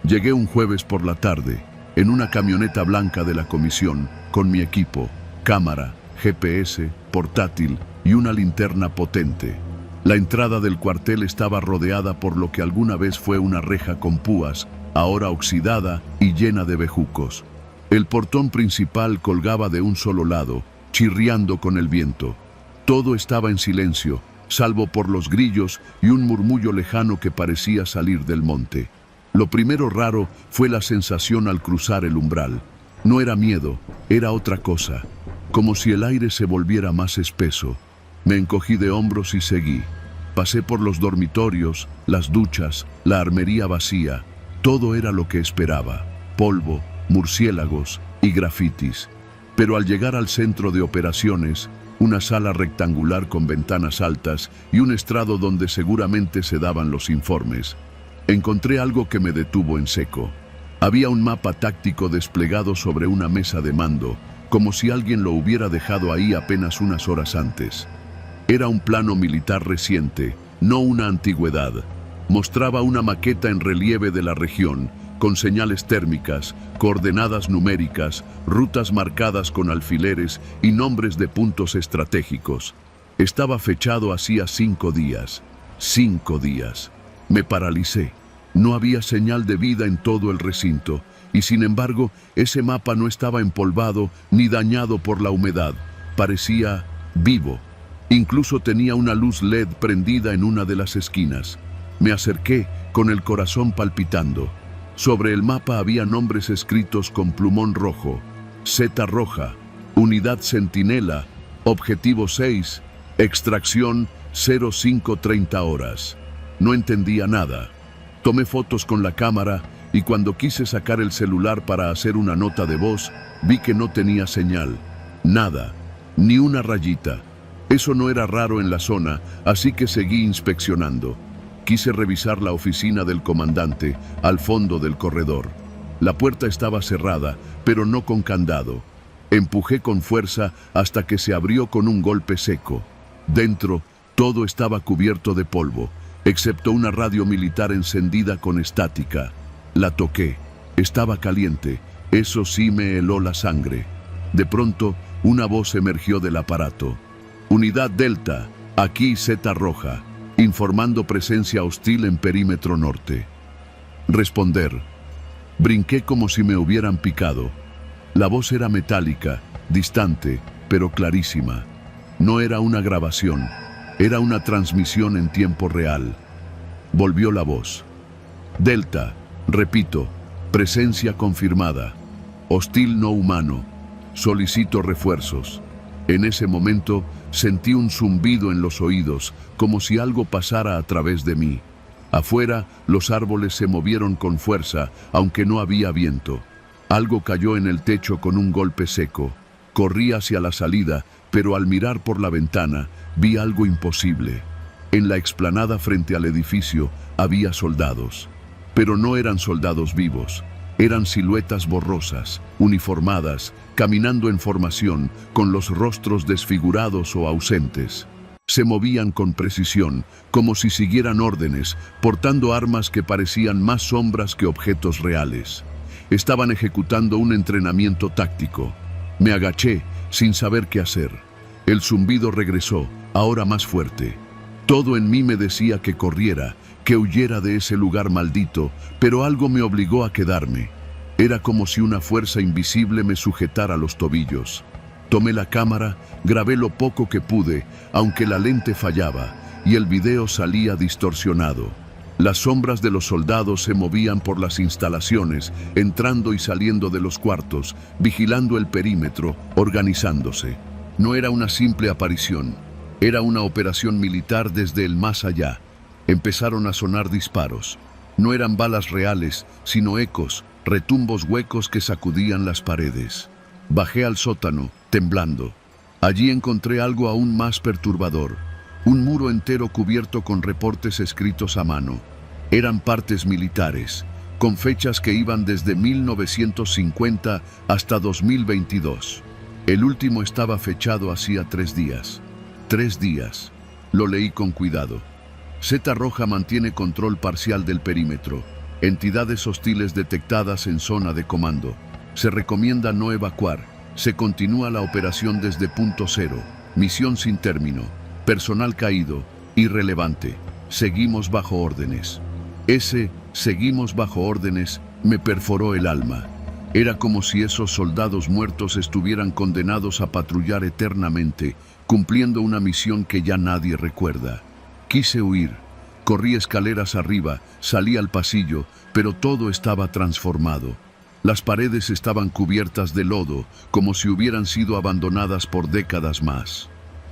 Llegué un jueves por la tarde, en una camioneta blanca de la comisión, con mi equipo, cámara, GPS, portátil y una linterna potente. La entrada del cuartel estaba rodeada por lo que alguna vez fue una reja con púas, ahora oxidada y llena de bejucos. El portón principal colgaba de un solo lado, chirriando con el viento. Todo estaba en silencio, salvo por los grillos y un murmullo lejano que parecía salir del monte. Lo primero raro fue la sensación al cruzar el umbral. No era miedo, era otra cosa, como si el aire se volviera más espeso. Me encogí de hombros y seguí. Pasé por los dormitorios, las duchas, la armería vacía. Todo era lo que esperaba: polvo, murciélagos y grafitis. Pero al llegar al centro de operaciones, una sala rectangular con ventanas altas y un estrado donde seguramente se daban los informes, encontré algo que me detuvo en seco. Había un mapa táctico desplegado sobre una mesa de mando, como si alguien lo hubiera dejado ahí apenas unas horas antes. Era un plano militar reciente, no una antigüedad. Mostraba una maqueta en relieve de la región, con señales térmicas, coordenadas numéricas, rutas marcadas con alfileres y nombres de puntos estratégicos. Estaba fechado hacía 5 días. 5 días. Me paralicé. No había señal de vida en todo el recinto, y sin embargo, ese mapa no estaba empolvado ni dañado por la humedad. Parecía vivo. Incluso tenía una luz LED prendida en una de las esquinas. Me acerqué con el corazón palpitando. Sobre el mapa había nombres escritos con plumón rojo: Z roja, Unidad Centinela, Objetivo 6, Extracción 05:30 horas. No entendía nada. Tomé fotos con la cámara y cuando quise sacar el celular para hacer una nota de voz, vi que no tenía señal. Nada, ni una rayita. Eso no era raro en la zona, así que seguí inspeccionando. Quise revisar la oficina del comandante, al fondo del corredor. La puerta estaba cerrada, pero no con candado. Empujé con fuerza hasta que se abrió con un golpe seco. Dentro, todo estaba cubierto de polvo, excepto una radio militar encendida con estática. La toqué. Estaba caliente. Eso sí me heló la sangre. De pronto, una voz emergió del aparato. Unidad Delta, aquí Z roja, informando presencia hostil en perímetro norte. Responder. Brinqué como si me hubieran picado. La voz era metálica, distante, pero clarísima. No era una grabación, era una transmisión en tiempo real. Volvió la voz. Delta, repito, presencia confirmada. Hostil no humano. Solicito refuerzos. En ese momento sentí un zumbido en los oídos, como si algo pasara a través de mí. Afuera, los árboles se movieron con fuerza, aunque no había viento. Algo cayó en el techo con un golpe seco. Corrí hacia la salida, pero al mirar por la ventana, vi algo imposible. En la explanada frente al edificio había soldados. Pero no eran soldados vivos. Eran siluetas borrosas, uniformadas, caminando en formación, con los rostros desfigurados o ausentes. Se movían con precisión, como si siguieran órdenes, portando armas que parecían más sombras que objetos reales. Estaban ejecutando un entrenamiento táctico. Me agaché, sin saber qué hacer. El zumbido regresó, ahora más fuerte. Todo en mí me decía que corriera, que huyera de ese lugar maldito, pero algo me obligó a quedarme. Era como si una fuerza invisible me sujetara los tobillos. Tomé la cámara, grabé lo poco que pude, aunque la lente fallaba, y el video salía distorsionado. Las sombras de los soldados se movían por las instalaciones, entrando y saliendo de los cuartos, vigilando el perímetro, organizándose. No era una simple aparición, era una operación militar desde el más allá. Empezaron a sonar disparos. No eran balas reales, sino ecos, retumbos huecos que sacudían las paredes. Bajé al sótano, temblando. Allí encontré algo aún más perturbador. Un muro entero cubierto con reportes escritos a mano. Eran partes militares, con fechas que iban desde 1950 hasta 2022. El último estaba fechado hacía 3 días. 3 días. Lo leí con cuidado. Z roja mantiene control parcial del perímetro. Entidades hostiles detectadas en zona de comando. Se recomienda no evacuar. Se continúa la operación desde punto cero. Misión sin término. Personal caído. Irrelevante. Seguimos bajo órdenes. Ese "seguimos bajo órdenes" me perforó el alma. Era como si esos soldados muertos estuvieran condenados a patrullar eternamente, cumpliendo una misión que ya nadie recuerda. Quise huir. Corrí escaleras arriba, salí al pasillo, pero todo estaba transformado. Las paredes estaban cubiertas de lodo, como si hubieran sido abandonadas por décadas más.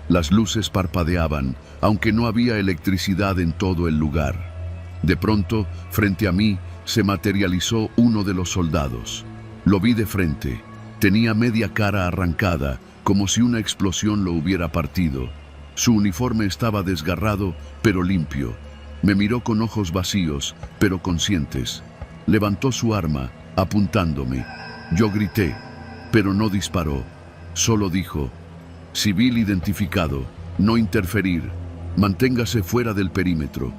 Las luces parpadeaban, aunque no había electricidad en todo el lugar. De pronto, frente a mí, se materializó uno de los soldados. Lo vi de frente. Tenía media cara arrancada, como si una explosión lo hubiera partido. Su uniforme estaba desgarrado, pero limpio. Me miró con ojos vacíos, pero conscientes. Levantó su arma, apuntándome. Yo grité, pero no disparó. Solo dijo: «Civil identificado, no interferir, manténgase fuera del perímetro».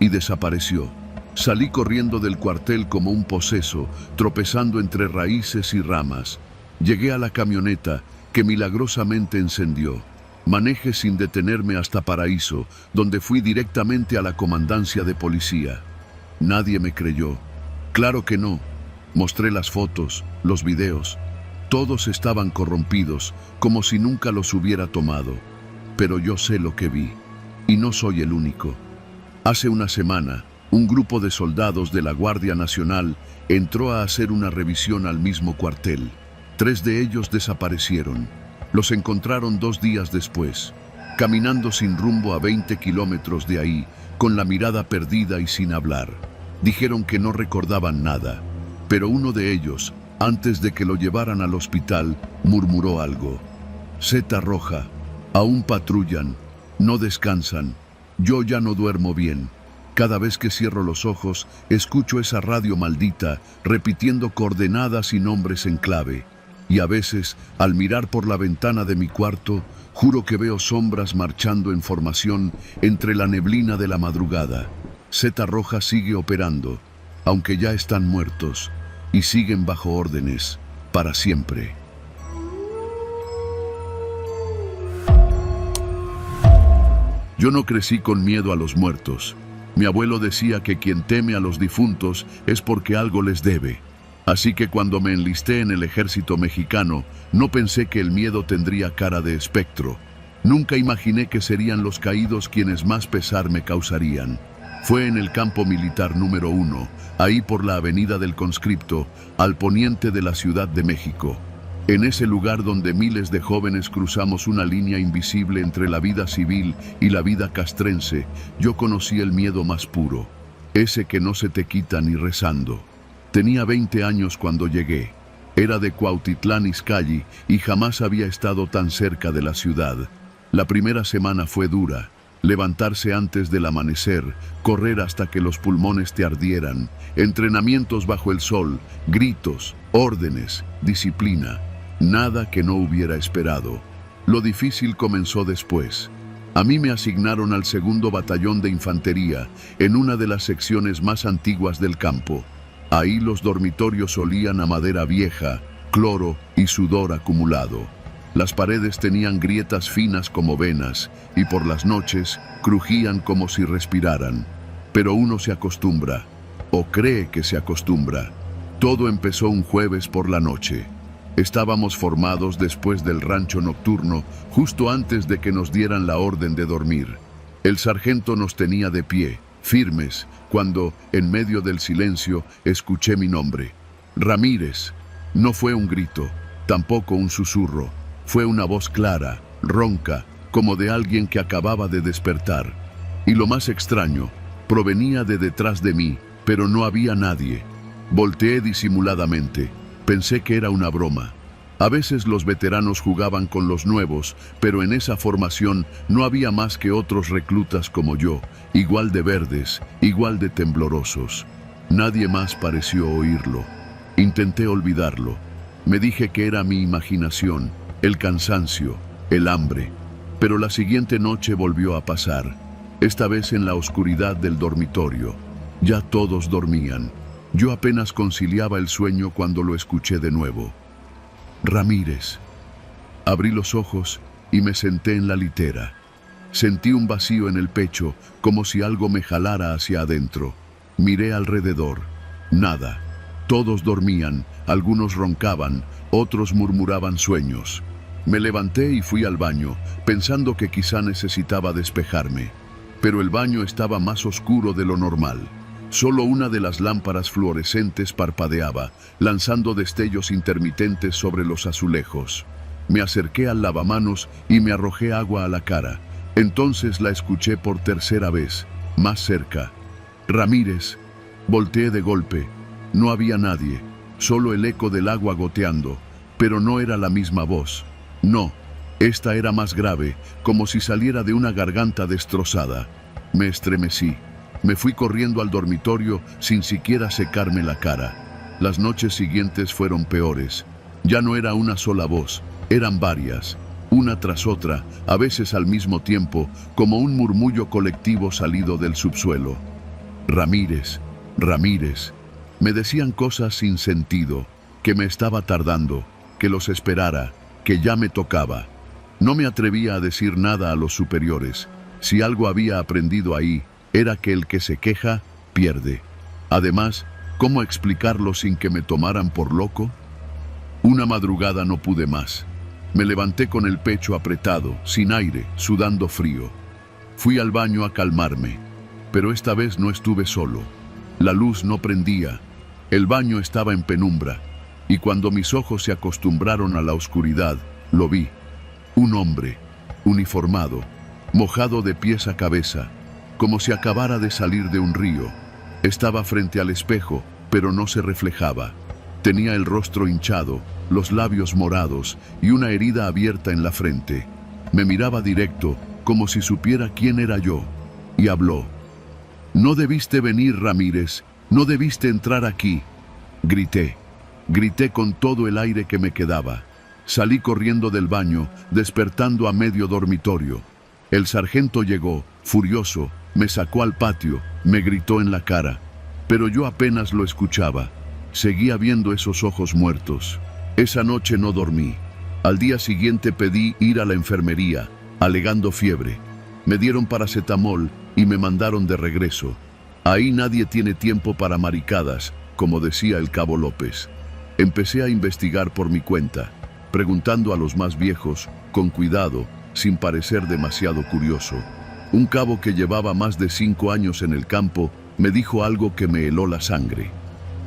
Y desapareció. Salí corriendo del cuartel como un poseso, tropezando entre raíces y ramas. Llegué a la camioneta, que milagrosamente encendió. Manejé sin detenerme hasta Paraíso, donde fui directamente a la comandancia de policía. Nadie me creyó. Claro que no. Mostré las fotos, los videos. Todos estaban corrompidos, como si nunca los hubiera tomado. Pero yo sé lo que vi. Y no soy el único. Hace una semana, un grupo de soldados de la Guardia Nacional entró a hacer una revisión al mismo cuartel. 3 de ellos desaparecieron. Los encontraron 2 días después, caminando sin rumbo a 20 kilómetros de ahí, con la mirada perdida y sin hablar. Dijeron que no recordaban nada, pero uno de ellos, antes de que lo llevaran al hospital, murmuró algo. «Zeta Roja, aún patrullan, no descansan. Yo ya no duermo bien. Cada vez que cierro los ojos, escucho esa radio maldita repitiendo coordenadas y nombres en clave. Y a veces, al mirar por la ventana de mi cuarto, juro que veo sombras marchando en formación entre la neblina de la madrugada. Zeta Roja sigue operando, aunque ya están muertos, y siguen bajo órdenes, para siempre». Yo no crecí con miedo a los muertos. Mi abuelo decía que quien teme a los difuntos es porque algo les debe. Así que cuando me enlisté en el ejército mexicano, no pensé que el miedo tendría cara de espectro. Nunca imaginé que serían los caídos quienes más pesar me causarían. Fue en el campo militar número 1, ahí por la avenida del Conscripto, al poniente de la Ciudad de México. En ese lugar donde miles de jóvenes cruzamos una línea invisible entre la vida civil y la vida castrense, yo conocí el miedo más puro, ese que no se te quita ni rezando. Tenía 20 años cuando llegué. Era de Cuautitlán Izcalli y jamás había estado tan cerca de la ciudad. La primera semana fue dura. Levantarse antes del amanecer, correr hasta que los pulmones te ardieran, entrenamientos bajo el sol, gritos, órdenes, disciplina. Nada que no hubiera esperado. Lo difícil comenzó después. A mí me asignaron al 2º Batallón de Infantería, en una de las secciones más antiguas del campo. Ahí los dormitorios olían a madera vieja, cloro y sudor acumulado. Las paredes tenían grietas finas como venas y por las noches crujían como si respiraran. Pero uno se acostumbra, o cree que se acostumbra. Todo empezó un jueves por la noche. Estábamos formados después del rancho nocturno, justo antes de que nos dieran la orden de dormir. El sargento nos tenía de pie, firmes, cuando, en medio del silencio, escuché mi nombre. «Ramírez». No fue un grito, tampoco un susurro. Fue una voz clara, ronca, como de alguien que acababa de despertar. Y lo más extraño, provenía de detrás de mí, pero no había nadie. Volteé disimuladamente. Pensé que era una broma. A veces los veteranos jugaban con los nuevos, pero en esa formación no había más que otros reclutas como yo, igual de verdes, igual de temblorosos. Nadie más pareció oírlo. Intenté olvidarlo. Me dije que era mi imaginación, el cansancio, el hambre. Pero la siguiente noche volvió a pasar, esta vez en la oscuridad del dormitorio. Ya todos dormían. Yo apenas conciliaba el sueño cuando lo escuché de nuevo. «Ramírez». Abrí los ojos y me senté en la litera. Sentí un vacío en el pecho, como si algo me jalara hacia adentro. Miré alrededor. Nada. Todos dormían, algunos roncaban, otros murmuraban sueños. Me levanté y fui al baño, pensando que quizá necesitaba despejarme. Pero el baño estaba más oscuro de lo normal. Solo una de las lámparas fluorescentes parpadeaba, lanzando destellos intermitentes sobre los azulejos. Me acerqué al lavamanos y me arrojé agua a la cara. Entonces la escuché por tercera vez, más cerca. Ramírez. Volteé de golpe. No había nadie, solo el eco del agua goteando, pero no era la misma voz. No, esta era más grave, como si saliera de una garganta destrozada. Me estremecí. Me fui corriendo al dormitorio sin siquiera secarme la cara. Las noches siguientes fueron peores. Ya no era una sola voz, eran varias, una tras otra, a veces al mismo tiempo, como un murmullo colectivo salido del subsuelo. Ramírez, Ramírez. Me decían cosas sin sentido, que me estaba tardando, que los esperara, que ya me tocaba. No me atrevía a decir nada a los superiores. Si algo había aprendido ahí, era que el que se queja, pierde. Además, ¿cómo explicarlo sin que me tomaran por loco? Una madrugada no pude más. Me levanté con el pecho apretado, sin aire, sudando frío. Fui al baño a calmarme, pero esta vez no estuve solo. La luz no prendía, el baño estaba en penumbra, y cuando mis ojos se acostumbraron a la oscuridad, lo vi. Un hombre, uniformado, mojado de pies a cabeza, como si acabara de salir de un río. Estaba frente al espejo, pero no se reflejaba. Tenía el rostro hinchado, los labios morados y una herida abierta en la frente. Me miraba directo, como si supiera quién era yo, y habló. «No debiste venir, Ramírez, no debiste entrar aquí». Grité con todo el aire que me quedaba. Salí corriendo del baño, despertando a medio dormitorio. El sargento llegó, furioso, me sacó al patio, me gritó en la cara, pero yo apenas lo escuchaba. Seguía viendo esos ojos muertos. Esa noche no dormí. Al día siguiente pedí ir a la enfermería, alegando fiebre. Me dieron paracetamol y me mandaron de regreso. Ahí nadie tiene tiempo para maricadas, como decía el cabo López. Empecé a investigar por mi cuenta, preguntando a los más viejos, con cuidado, sin parecer demasiado curioso. Un cabo que llevaba más de 5 años en el campo me dijo algo que me heló la sangre.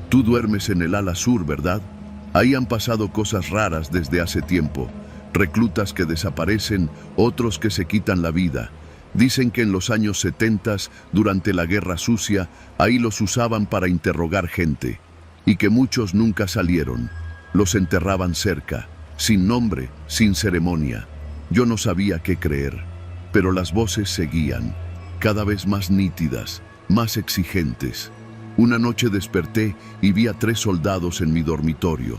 «Tú duermes en el ala sur, ¿verdad? Ahí han pasado cosas raras desde hace tiempo. Reclutas que desaparecen, otros que se quitan la vida. Dicen que en los años 70, durante la Guerra Sucia, ahí los usaban para interrogar gente. Y que muchos nunca salieron. Los enterraban cerca, sin nombre, sin ceremonia. Yo no sabía qué creer. Pero las voces seguían, cada vez más nítidas, más exigentes. Una noche desperté y vi a 3 soldados en mi dormitorio.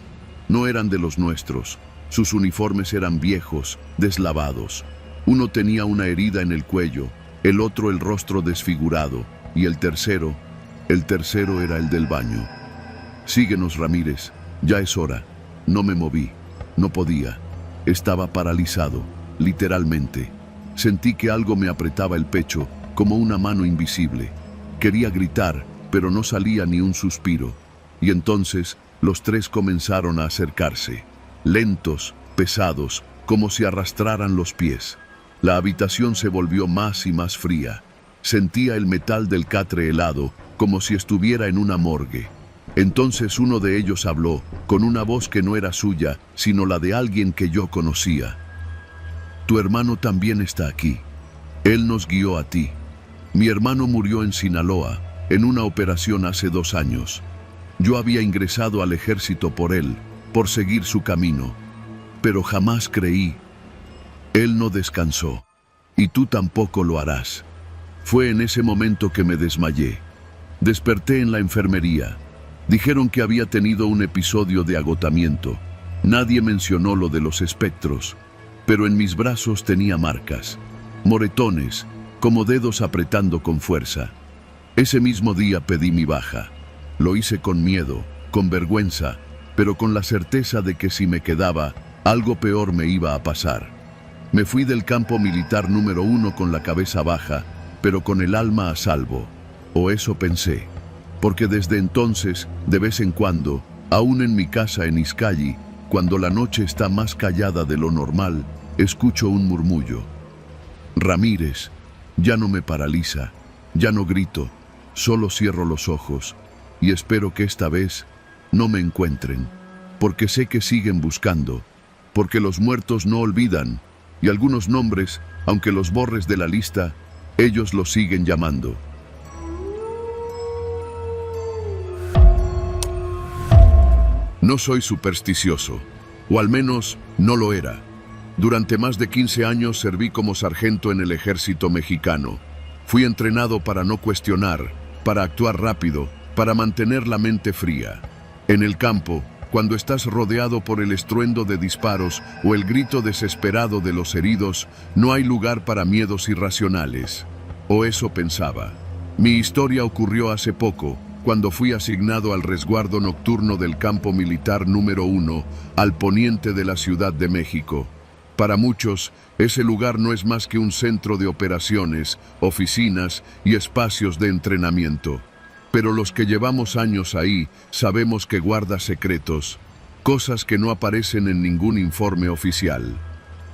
No eran de los nuestros. Sus uniformes eran viejos, deslavados. Uno tenía una herida en el cuello, el otro el rostro desfigurado, y el tercero era el del baño. «Síguenos, Ramírez, ya es hora». No me moví, no podía. Estaba paralizado, literalmente. Sentí que algo me apretaba el pecho, como una mano invisible. Quería gritar, pero no salía ni un suspiro. Y entonces los 3 comenzaron a acercarse, lentos, pesados, como si arrastraran los pies. La habitación se volvió más y más fría. Sentía el metal del catre helado, como si estuviera en una morgue. Entonces uno de ellos habló, con una voz que no era suya, sino la de alguien que yo conocía. «Tu hermano también está aquí. Él nos guió a ti. Mi hermano murió en Sinaloa, en una operación hace 2 años. Yo había ingresado al ejército por él, por seguir su camino. Pero jamás creí. Él no descansó, y tú tampoco lo harás». Fue en ese momento que me desmayé. Desperté en la enfermería. Dijeron que había tenido un episodio de agotamiento. Nadie mencionó lo de los espectros, pero en mis brazos tenía marcas, moretones, como dedos apretando con fuerza. Ese mismo día pedí mi baja. Lo hice con miedo, con vergüenza, pero con la certeza de que si me quedaba, algo peor me iba a pasar. Me fui del campo militar número 1 con la cabeza baja, pero con el alma a salvo. O eso pensé, porque desde entonces, de vez en cuando, aún en mi casa en Izcalli, cuando la noche está más callada de lo normal, escucho un murmullo. Ramírez, ya no me paraliza, ya no grito, solo cierro los ojos y espero que esta vez no me encuentren, porque sé que siguen buscando, porque los muertos no olvidan y algunos nombres, aunque los borres de la lista, ellos los siguen llamando. No soy supersticioso, o al menos no lo era. Durante más de 15 años serví como sargento en el ejército mexicano. Fui entrenado para no cuestionar, para actuar rápido, para mantener la mente fría. En el campo, cuando estás rodeado por el estruendo de disparos o el grito desesperado de los heridos, no hay lugar para miedos irracionales. O eso pensaba. Mi historia ocurrió hace poco, cuando fui asignado al resguardo nocturno del campo militar número 1, al poniente de la Ciudad de México. Para muchos, ese lugar no es más que un centro de operaciones, oficinas y espacios de entrenamiento. Pero los que llevamos años ahí sabemos que guarda secretos, cosas que no aparecen en ningún informe oficial.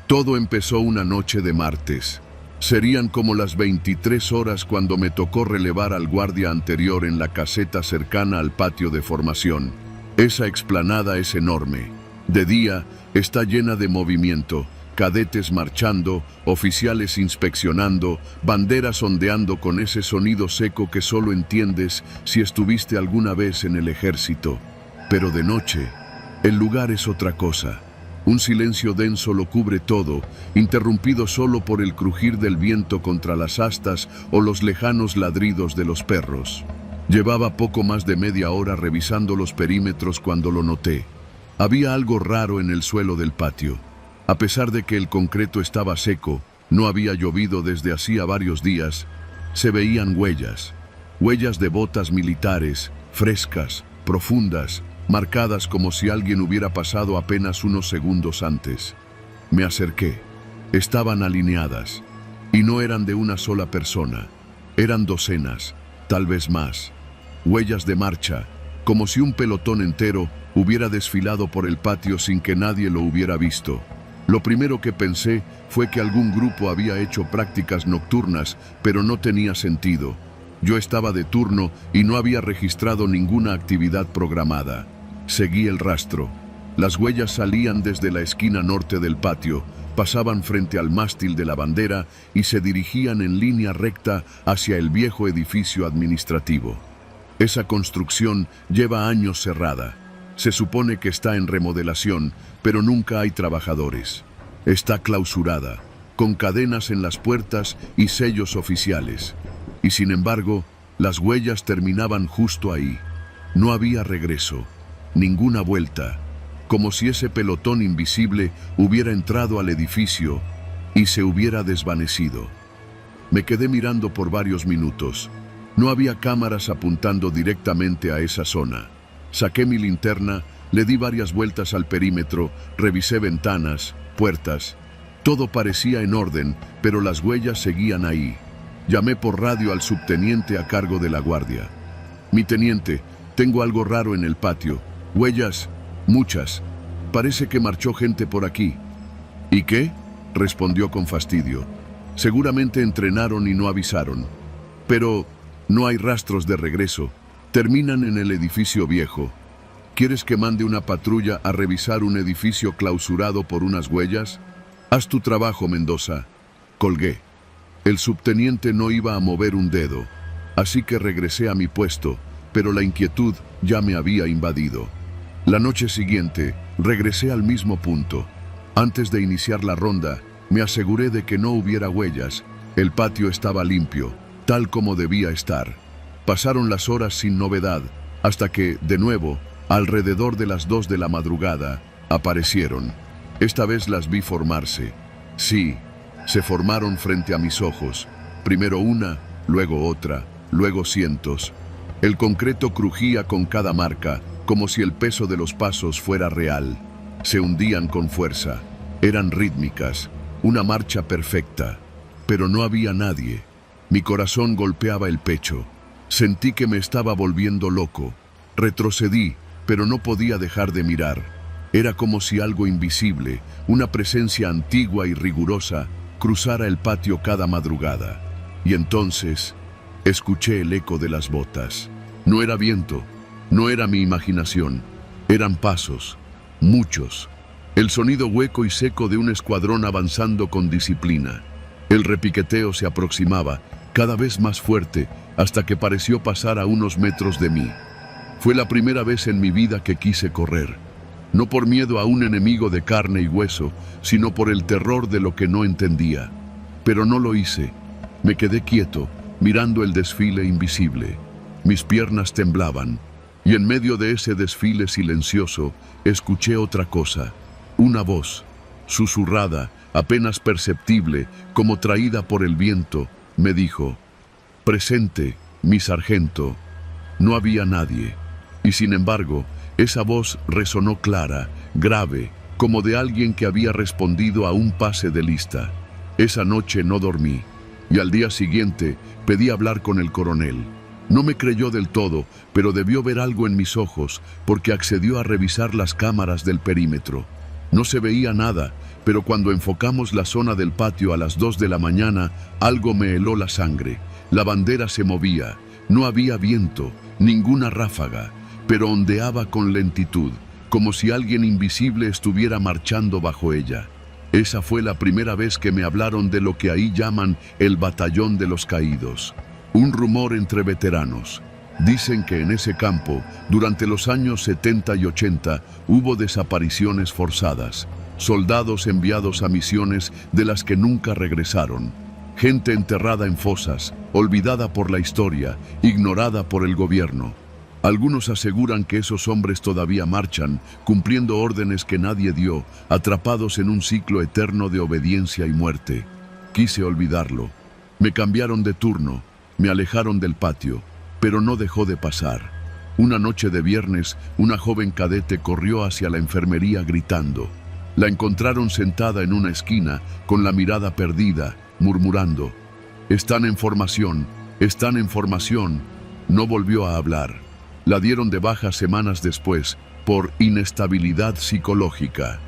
Todo empezó una noche de martes. Serían como las 23 horas cuando me tocó relevar al guardia anterior en la caseta cercana al patio de formación. Esa explanada es enorme. De día está llena de movimiento, cadetes marchando, oficiales inspeccionando, banderas ondeando con ese sonido seco que solo entiendes si estuviste alguna vez en el ejército. Pero de noche, el lugar es otra cosa. Un silencio denso lo cubre todo, interrumpido solo por el crujir del viento contra las astas o los lejanos ladridos de los perros. Llevaba poco más de media hora revisando los perímetros cuando lo noté. Había algo raro en el suelo del patio. A pesar de que el concreto estaba seco, no había llovido desde hacía varios días, se veían huellas. Huellas de botas militares, frescas, profundas, marcadas como si alguien hubiera pasado apenas unos segundos antes. Me acerqué. Estaban alineadas. Y no eran de una sola persona. Eran docenas, tal vez más. Huellas de marcha, como si un pelotón entero hubiera desfilado por el patio sin que nadie lo hubiera visto. Lo primero que pensé fue que algún grupo había hecho prácticas nocturnas, pero no tenía sentido. Yo estaba de turno y no había registrado ninguna actividad programada. Seguí el rastro. Las huellas salían desde la esquina norte del patio, pasaban frente al mástil de la bandera y se dirigían en línea recta hacia el viejo edificio administrativo. Esa construcción lleva años cerrada. Se supone que está en remodelación, pero nunca hay trabajadores. Está clausurada, con cadenas en las puertas y sellos oficiales. Y sin embargo, las huellas terminaban justo ahí. No había regreso, ninguna vuelta, como si ese pelotón invisible hubiera entrado al edificio y se hubiera desvanecido. Me quedé mirando por varios minutos. No había cámaras apuntando directamente a esa zona. Saqué mi linterna, le di varias vueltas al perímetro, revisé ventanas, puertas. Todo parecía en orden, pero las huellas seguían ahí. Llamé por radio al subteniente a cargo de la guardia. Mi teniente, tengo algo raro en el patio. Huellas, muchas. Parece que marchó gente por aquí. ¿Y qué? Respondió con fastidio. Seguramente entrenaron y no avisaron. Pero no hay rastros de regreso. Terminan en el edificio viejo. ¿Quieres que mande una patrulla a revisar un edificio clausurado por unas huellas? Haz tu trabajo, Mendoza. Colgué. El subteniente no iba a mover un dedo, así que regresé a mi puesto, pero la inquietud ya me había invadido. La noche siguiente, regresé al mismo punto. Antes de iniciar la ronda, me aseguré de que no hubiera huellas. El patio estaba limpio, tal como debía estar. Pasaron las horas sin novedad, hasta que, de nuevo, alrededor de las 2 de la madrugada, aparecieron. Esta vez las vi formarse. Sí, se formaron frente a mis ojos. Primero una, luego otra, luego cientos. El concreto crujía con cada marca, como si el peso de los pasos fuera real. Se hundían con fuerza. Eran rítmicas, una marcha perfecta. Pero no había nadie. Mi corazón golpeaba el pecho. Sentí que me estaba volviendo loco. Retrocedí, pero no podía dejar de mirar. Era como si algo invisible, una presencia antigua y rigurosa, cruzara el patio cada madrugada. Y entonces, escuché el eco de las botas. No era viento, no era mi imaginación. Eran pasos, muchos. El sonido hueco y seco de un escuadrón avanzando con disciplina. El repiqueteo se aproximaba, cada vez más fuerte, hasta que pareció pasar a unos metros de mí. Fue la primera vez en mi vida que quise correr. no por miedo a un enemigo de carne y hueso, sino por el terror de lo que no entendía. Pero no lo hice. Me quedé quieto, mirando el desfile invisible. Mis piernas temblaban, y en medio de ese desfile silencioso, escuché otra cosa. Una voz, susurrada, apenas perceptible, como traída por el viento, me dijo: «Presente, mi sargento». No había nadie, y sin embargo, esa voz resonó clara, grave, como de alguien que había respondido a un pase de lista. Esa noche no dormí, y al día siguiente pedí hablar con el coronel. No me creyó del todo, pero debió ver algo en mis ojos, porque accedió a revisar las cámaras del perímetro. No se veía nada, pero cuando enfocamos la zona del patio a las 2 de la mañana, algo me heló la sangre. La bandera se movía, no había viento, ninguna ráfaga, pero ondeaba con lentitud, como si alguien invisible estuviera marchando bajo ella. Esa fue la primera vez que me hablaron de lo que ahí llaman el Batallón de los Caídos. Un rumor entre veteranos. Dicen que en ese campo, durante los años 70 y 80, hubo desapariciones forzadas, soldados enviados a misiones de las que nunca regresaron, gente enterrada en fosas, olvidada por la historia, ignorada por el gobierno. Algunos aseguran que esos hombres todavía marchan, cumpliendo órdenes que nadie dio, atrapados en un ciclo eterno de obediencia y muerte. Quise olvidarlo. Me cambiaron de turno, me alejaron del patio, pero no dejó de pasar. Una noche de viernes, una joven cadete corrió hacia la enfermería gritando. La encontraron sentada en una esquina, con la mirada perdida, murmurando: «Están en formación, están en formación». No volvió a hablar. La dieron de baja semanas después, por inestabilidad psicológica.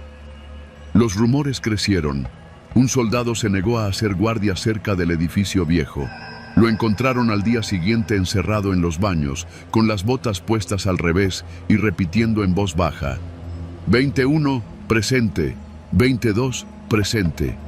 Los rumores crecieron. Un soldado se negó a hacer guardia cerca del edificio viejo. Lo encontraron al día siguiente encerrado en los baños, con las botas puestas al revés y repitiendo en voz baja: «21, presente. 22, presente».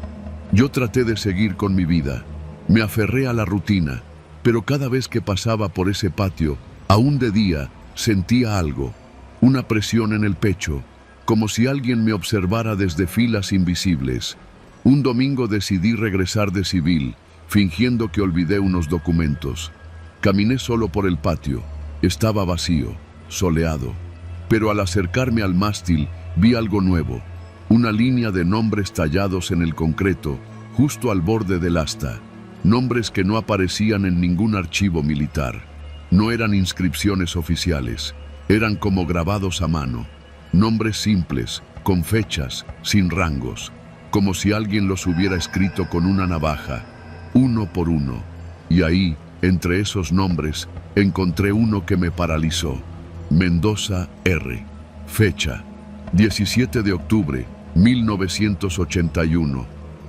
Yo traté de seguir con mi vida. Me aferré a la rutina, pero cada vez que pasaba por ese patio, aún de día, sentía algo, una presión en el pecho, como si alguien me observara desde filas invisibles. Un domingo decidí regresar de civil, fingiendo que olvidé unos documentos. Caminé solo por el patio. Estaba vacío, soleado. Pero al acercarme al mástil, vi algo nuevo. Una línea de nombres tallados en el concreto, justo al borde del asta. Nombres que no aparecían en ningún archivo militar. No eran inscripciones oficiales, eran como grabados a mano. Nombres simples, con fechas, sin rangos, como si alguien los hubiera escrito con una navaja, uno por uno. Y ahí, entre esos nombres, encontré uno que me paralizó. Mendoza R. Fecha: 17 de octubre, 1981.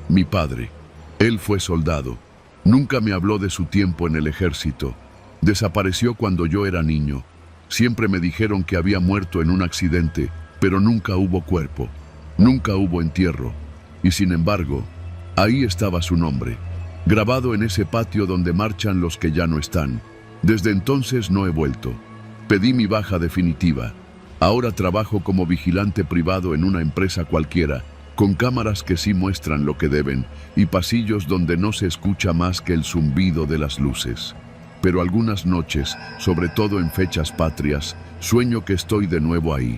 Mi padre. Él fue soldado. Nunca me habló de su tiempo en el ejército. Desapareció cuando yo era niño. Siempre me dijeron que había muerto en un accidente, pero nunca hubo cuerpo. Nunca hubo entierro. Y sin embargo, ahí estaba su nombre, grabado en ese patio donde marchan los que ya no están. Desde entonces no he vuelto. Pedí mi baja definitiva. Ahora trabajo como vigilante privado en una empresa cualquiera, con cámaras que sí muestran lo que deben y pasillos donde no se escucha más que el zumbido de las luces. Pero algunas noches, sobre todo en fechas patrias, sueño que estoy de nuevo ahí,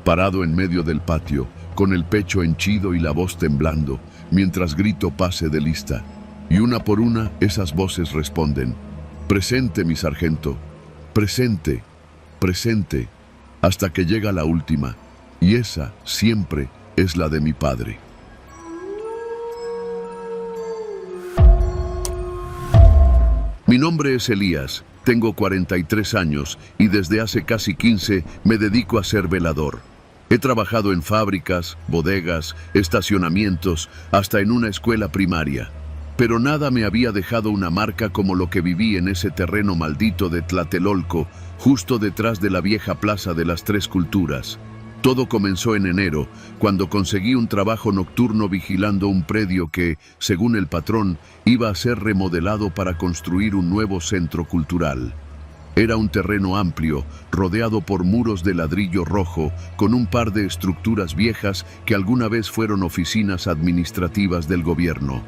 parado en medio del patio, con el pecho henchido y la voz temblando, mientras grito pase de lista. Y una por una, esas voces responden: «Presente, mi sargento, presente, presente», hasta que llega la última, y esa siempre es la de mi padre. Mi nombre es Elías, tengo 43 años y desde hace casi 15 me dedico a ser velador. He trabajado en fábricas, bodegas, estacionamientos, hasta en una escuela primaria. Pero nada me había dejado una marca como lo que viví en ese terreno maldito de Tlatelolco, justo detrás de la vieja Plaza de las Tres Culturas. Todo comenzó en enero, cuando conseguí un trabajo nocturno vigilando un predio que, según el patrón, iba a ser remodelado para construir un nuevo centro cultural. Era un terreno amplio, rodeado por muros de ladrillo rojo, con un par de estructuras viejas que alguna vez fueron oficinas administrativas del gobierno,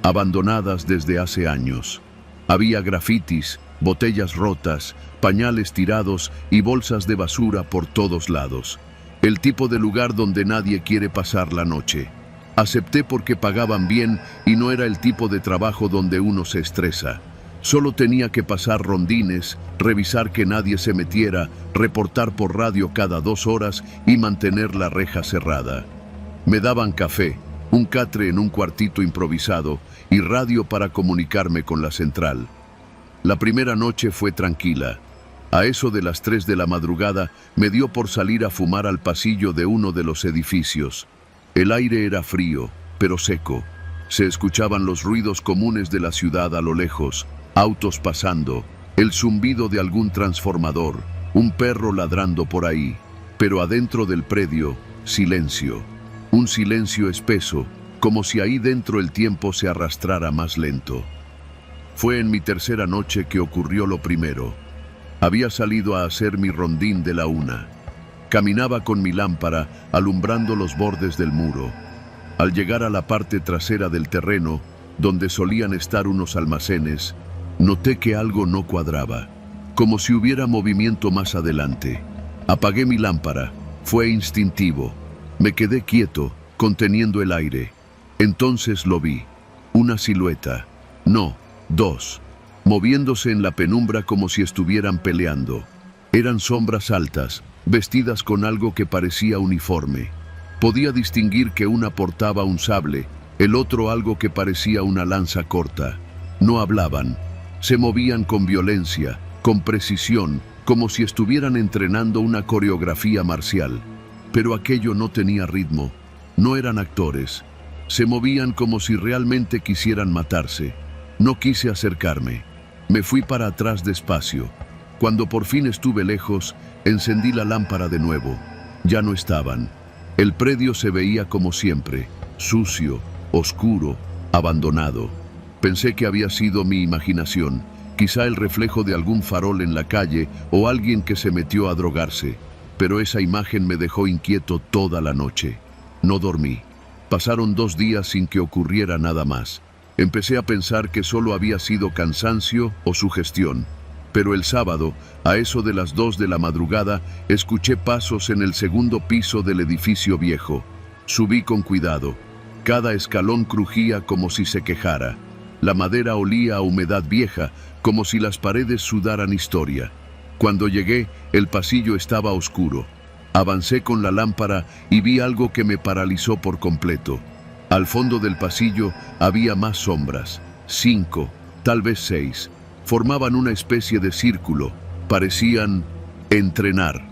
abandonadas desde hace años. Había grafitis, botellas rotas, pañales tirados y bolsas de basura por todos lados. El tipo de lugar donde nadie quiere pasar la noche. Acepté porque pagaban bien y no era el tipo de trabajo donde uno se estresa. Solo tenía que pasar rondines, revisar que nadie se metiera, reportar por radio cada 2 horas y mantener la reja cerrada. Me daban café, un catre en un cuartito improvisado y radio para comunicarme con la central. La primera noche fue tranquila. A eso de las 3 de la madrugada me dio por salir a fumar al pasillo de uno de los edificios. El aire era frío, pero seco. Se escuchaban los ruidos comunes de la ciudad a lo lejos. Autos pasando, el zumbido de algún transformador, un perro ladrando por ahí. Pero adentro del predio, silencio. Un silencio espeso, como si ahí dentro el tiempo se arrastrara más lento. Fue en mi tercera noche que ocurrió lo primero. Había salido a hacer mi rondín de la 1. Caminaba con mi lámpara, alumbrando los bordes del muro. Al llegar a la parte trasera del terreno, donde solían estar unos almacenes, noté que algo no cuadraba, como si hubiera movimiento más adelante. Apagué mi lámpara. Fue instintivo. Me quedé quieto, conteniendo el aire. Entonces lo vi. Una silueta. No, 2. Moviéndose en la penumbra como si estuvieran peleando. Eran sombras altas, vestidas con algo que parecía uniforme. Podía distinguir que una portaba un sable, el otro algo que parecía una lanza corta. No hablaban. Se movían con violencia, con precisión, como si estuvieran entrenando una coreografía marcial. Pero aquello no tenía ritmo. No eran actores. Se movían como si realmente quisieran matarse. No quise acercarme. Me fui para atrás despacio. Cuando por fin estuve lejos, encendí la lámpara de nuevo. Ya no estaban. El predio se veía como siempre, sucio, oscuro, abandonado. Pensé que había sido mi imaginación, quizá el reflejo de algún farol en la calle o alguien que se metió a drogarse. Pero esa imagen me dejó inquieto toda la noche. No dormí. Pasaron 2 días sin que ocurriera nada más. Empecé a pensar que solo había sido cansancio o sugestión. Pero el sábado, a eso de las 2 de la madrugada, escuché pasos en el segundo piso del edificio viejo. Subí con cuidado. Cada escalón crujía como si se quejara. La madera olía a humedad vieja, como si las paredes sudaran historia. Cuando llegué, el pasillo estaba oscuro. Avancé con la lámpara y vi algo que me paralizó por completo. Al fondo del pasillo había más sombras. 5, tal vez 6. Formaban una especie de círculo. Parecían entrenar.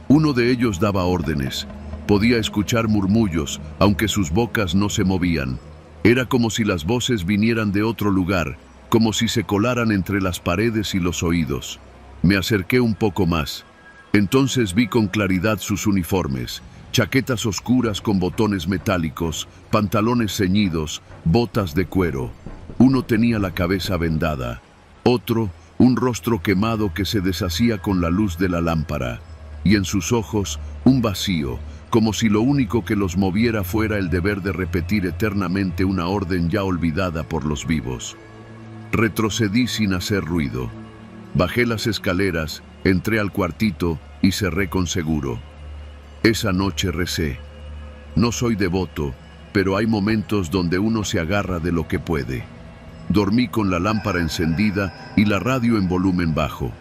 Uno de ellos daba órdenes. Podía escuchar murmullos, aunque sus bocas no se movían. Era como si las voces vinieran de otro lugar, como si se colaran entre las paredes y los oídos. Me acerqué un poco más. Entonces vi con claridad sus uniformes. Chaquetas oscuras con botones metálicos, pantalones ceñidos, botas de cuero. Uno tenía la cabeza vendada. Otro, un rostro quemado que se deshacía con la luz de la lámpara. Y en sus ojos, un vacío, como si lo único que los moviera fuera el deber de repetir eternamente una orden ya olvidada por los vivos. Retrocedí sin hacer ruido. Bajé las escaleras, entré al cuartito y cerré con seguro. Esa noche recé. No soy devoto, pero hay momentos donde uno se agarra de lo que puede. Dormí con la lámpara encendida y la radio en volumen bajo.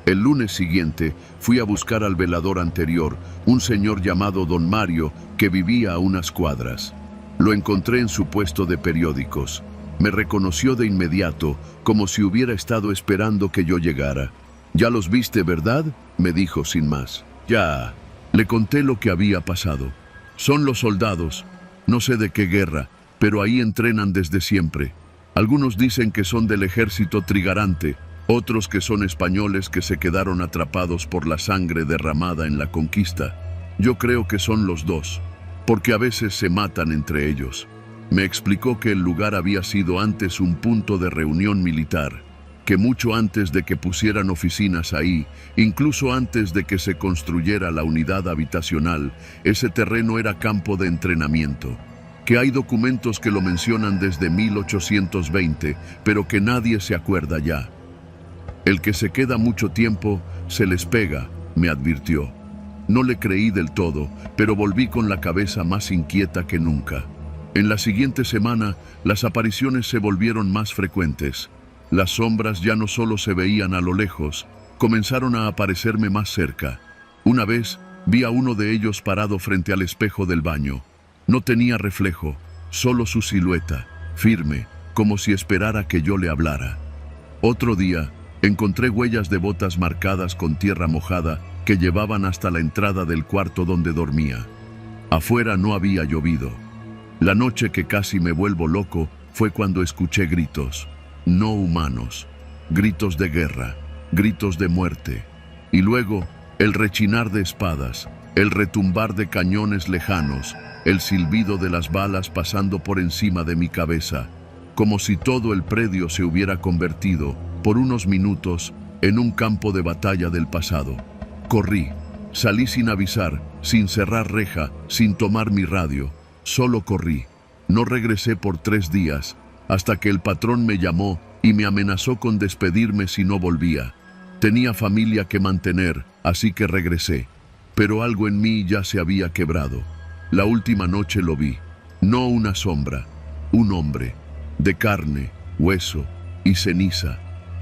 El lunes siguiente fui a buscar al velador anterior, un señor llamado Don Mario, que vivía a unas cuadras. Lo encontré en su puesto de periódicos. Me reconoció de inmediato, como si hubiera estado esperando que yo llegara. «¿Ya los viste, verdad?», me dijo sin más. «Ya». Le conté lo que había pasado. «Son los soldados. No sé de qué guerra, pero ahí entrenan desde siempre. Algunos dicen que son del ejército trigarante, otros que son españoles que se quedaron atrapados por la sangre derramada en la conquista. Yo creo que son los dos, porque a veces se matan entre ellos». Me explicó que el lugar había sido antes un punto de reunión militar. que mucho antes de que pusieran oficinas ahí, incluso antes de que se construyera la unidad habitacional, ese terreno era campo de entrenamiento, que hay documentos que lo mencionan desde 1820, pero que nadie se acuerda ya. El que se queda mucho tiempo, se les pega, me advirtió. No le creí del todo, pero volví con la cabeza más inquieta que nunca. En la siguiente semana, las apariciones se volvieron más frecuentes. Las sombras ya no solo se veían a lo lejos, comenzaron a aparecerme más cerca. Una vez, vi a uno de ellos parado frente al espejo del baño. No tenía reflejo, solo su silueta, firme, como si esperara que yo le hablara. Otro día, encontré huellas de botas marcadas con tierra mojada que llevaban hasta la entrada del cuarto donde dormía. Afuera no había llovido. La noche que casi me vuelvo loco fue cuando escuché gritos, no humanos, gritos de guerra, gritos de muerte, y luego el rechinar de espadas, el retumbar de cañones lejanos, el silbido de las balas pasando por encima de mi cabeza, como si todo el predio se hubiera convertido, por unos minutos, en un campo de batalla del pasado. Corrí, salí sin avisar, sin cerrar reja, sin tomar mi radio, solo corrí. No regresé por 3 días, hasta que el patrón me llamó y me amenazó con despedirme si no volvía. Tenía familia que mantener, así que regresé. Pero algo en mí ya se había quebrado. La última noche lo vi, no una sombra, un hombre, de carne, hueso y ceniza.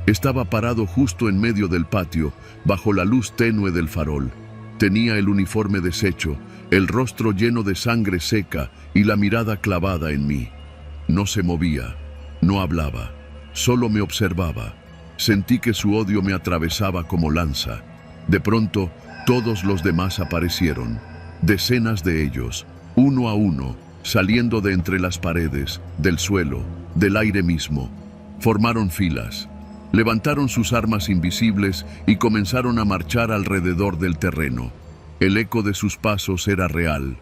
Estaba parado justo en medio del patio, bajo la luz tenue del farol. Tenía el uniforme deshecho, el rostro lleno de sangre seca y la mirada clavada en mí. No se movía, no hablaba, solo me observaba. Sentí que su odio me atravesaba como lanza. De pronto, todos los demás aparecieron, decenas de ellos, uno a uno, saliendo de entre las paredes, del suelo, del aire mismo. Formaron filas. Levantaron sus armas invisibles y comenzaron a marchar alrededor del terreno. El eco de sus pasos era real,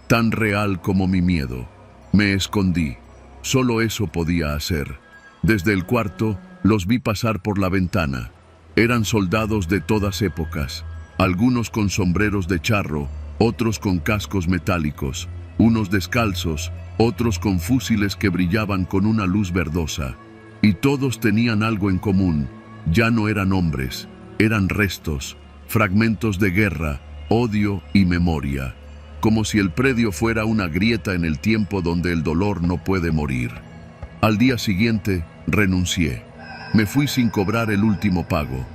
tan real como mi miedo. Me escondí. Solo eso podía hacer. Desde el cuarto, los vi pasar por la ventana. Eran soldados de todas épocas, algunos con sombreros de charro, otros con cascos metálicos, unos descalzos, otros con fusiles que brillaban con una luz verdosa. Y todos tenían algo en común. Ya no eran hombres, eran restos, fragmentos de guerra, odio y memoria, como si el predio fuera una grieta en el tiempo donde el dolor no puede morir. Al día siguiente, renuncié. Me fui sin cobrar el último pago.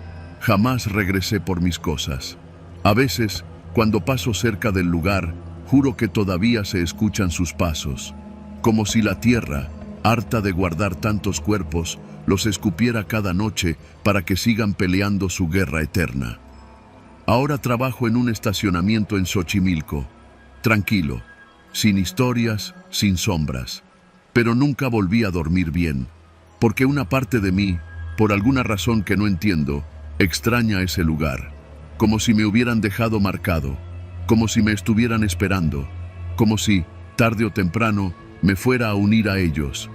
Jamás regresé por mis cosas. A veces, cuando paso cerca del lugar, juro que todavía se escuchan sus pasos, como si la tierra, harta de guardar tantos cuerpos, los escupiera cada noche para que sigan peleando su guerra eterna. Ahora trabajo en un estacionamiento en Xochimilco, tranquilo, sin historias, sin sombras. Pero nunca volví a dormir bien, porque una parte de mí, por alguna razón que no entiendo, extraña ese lugar, como si me hubieran dejado marcado, como si me estuvieran esperando, como si, tarde o temprano, me fuera a unir a ellos.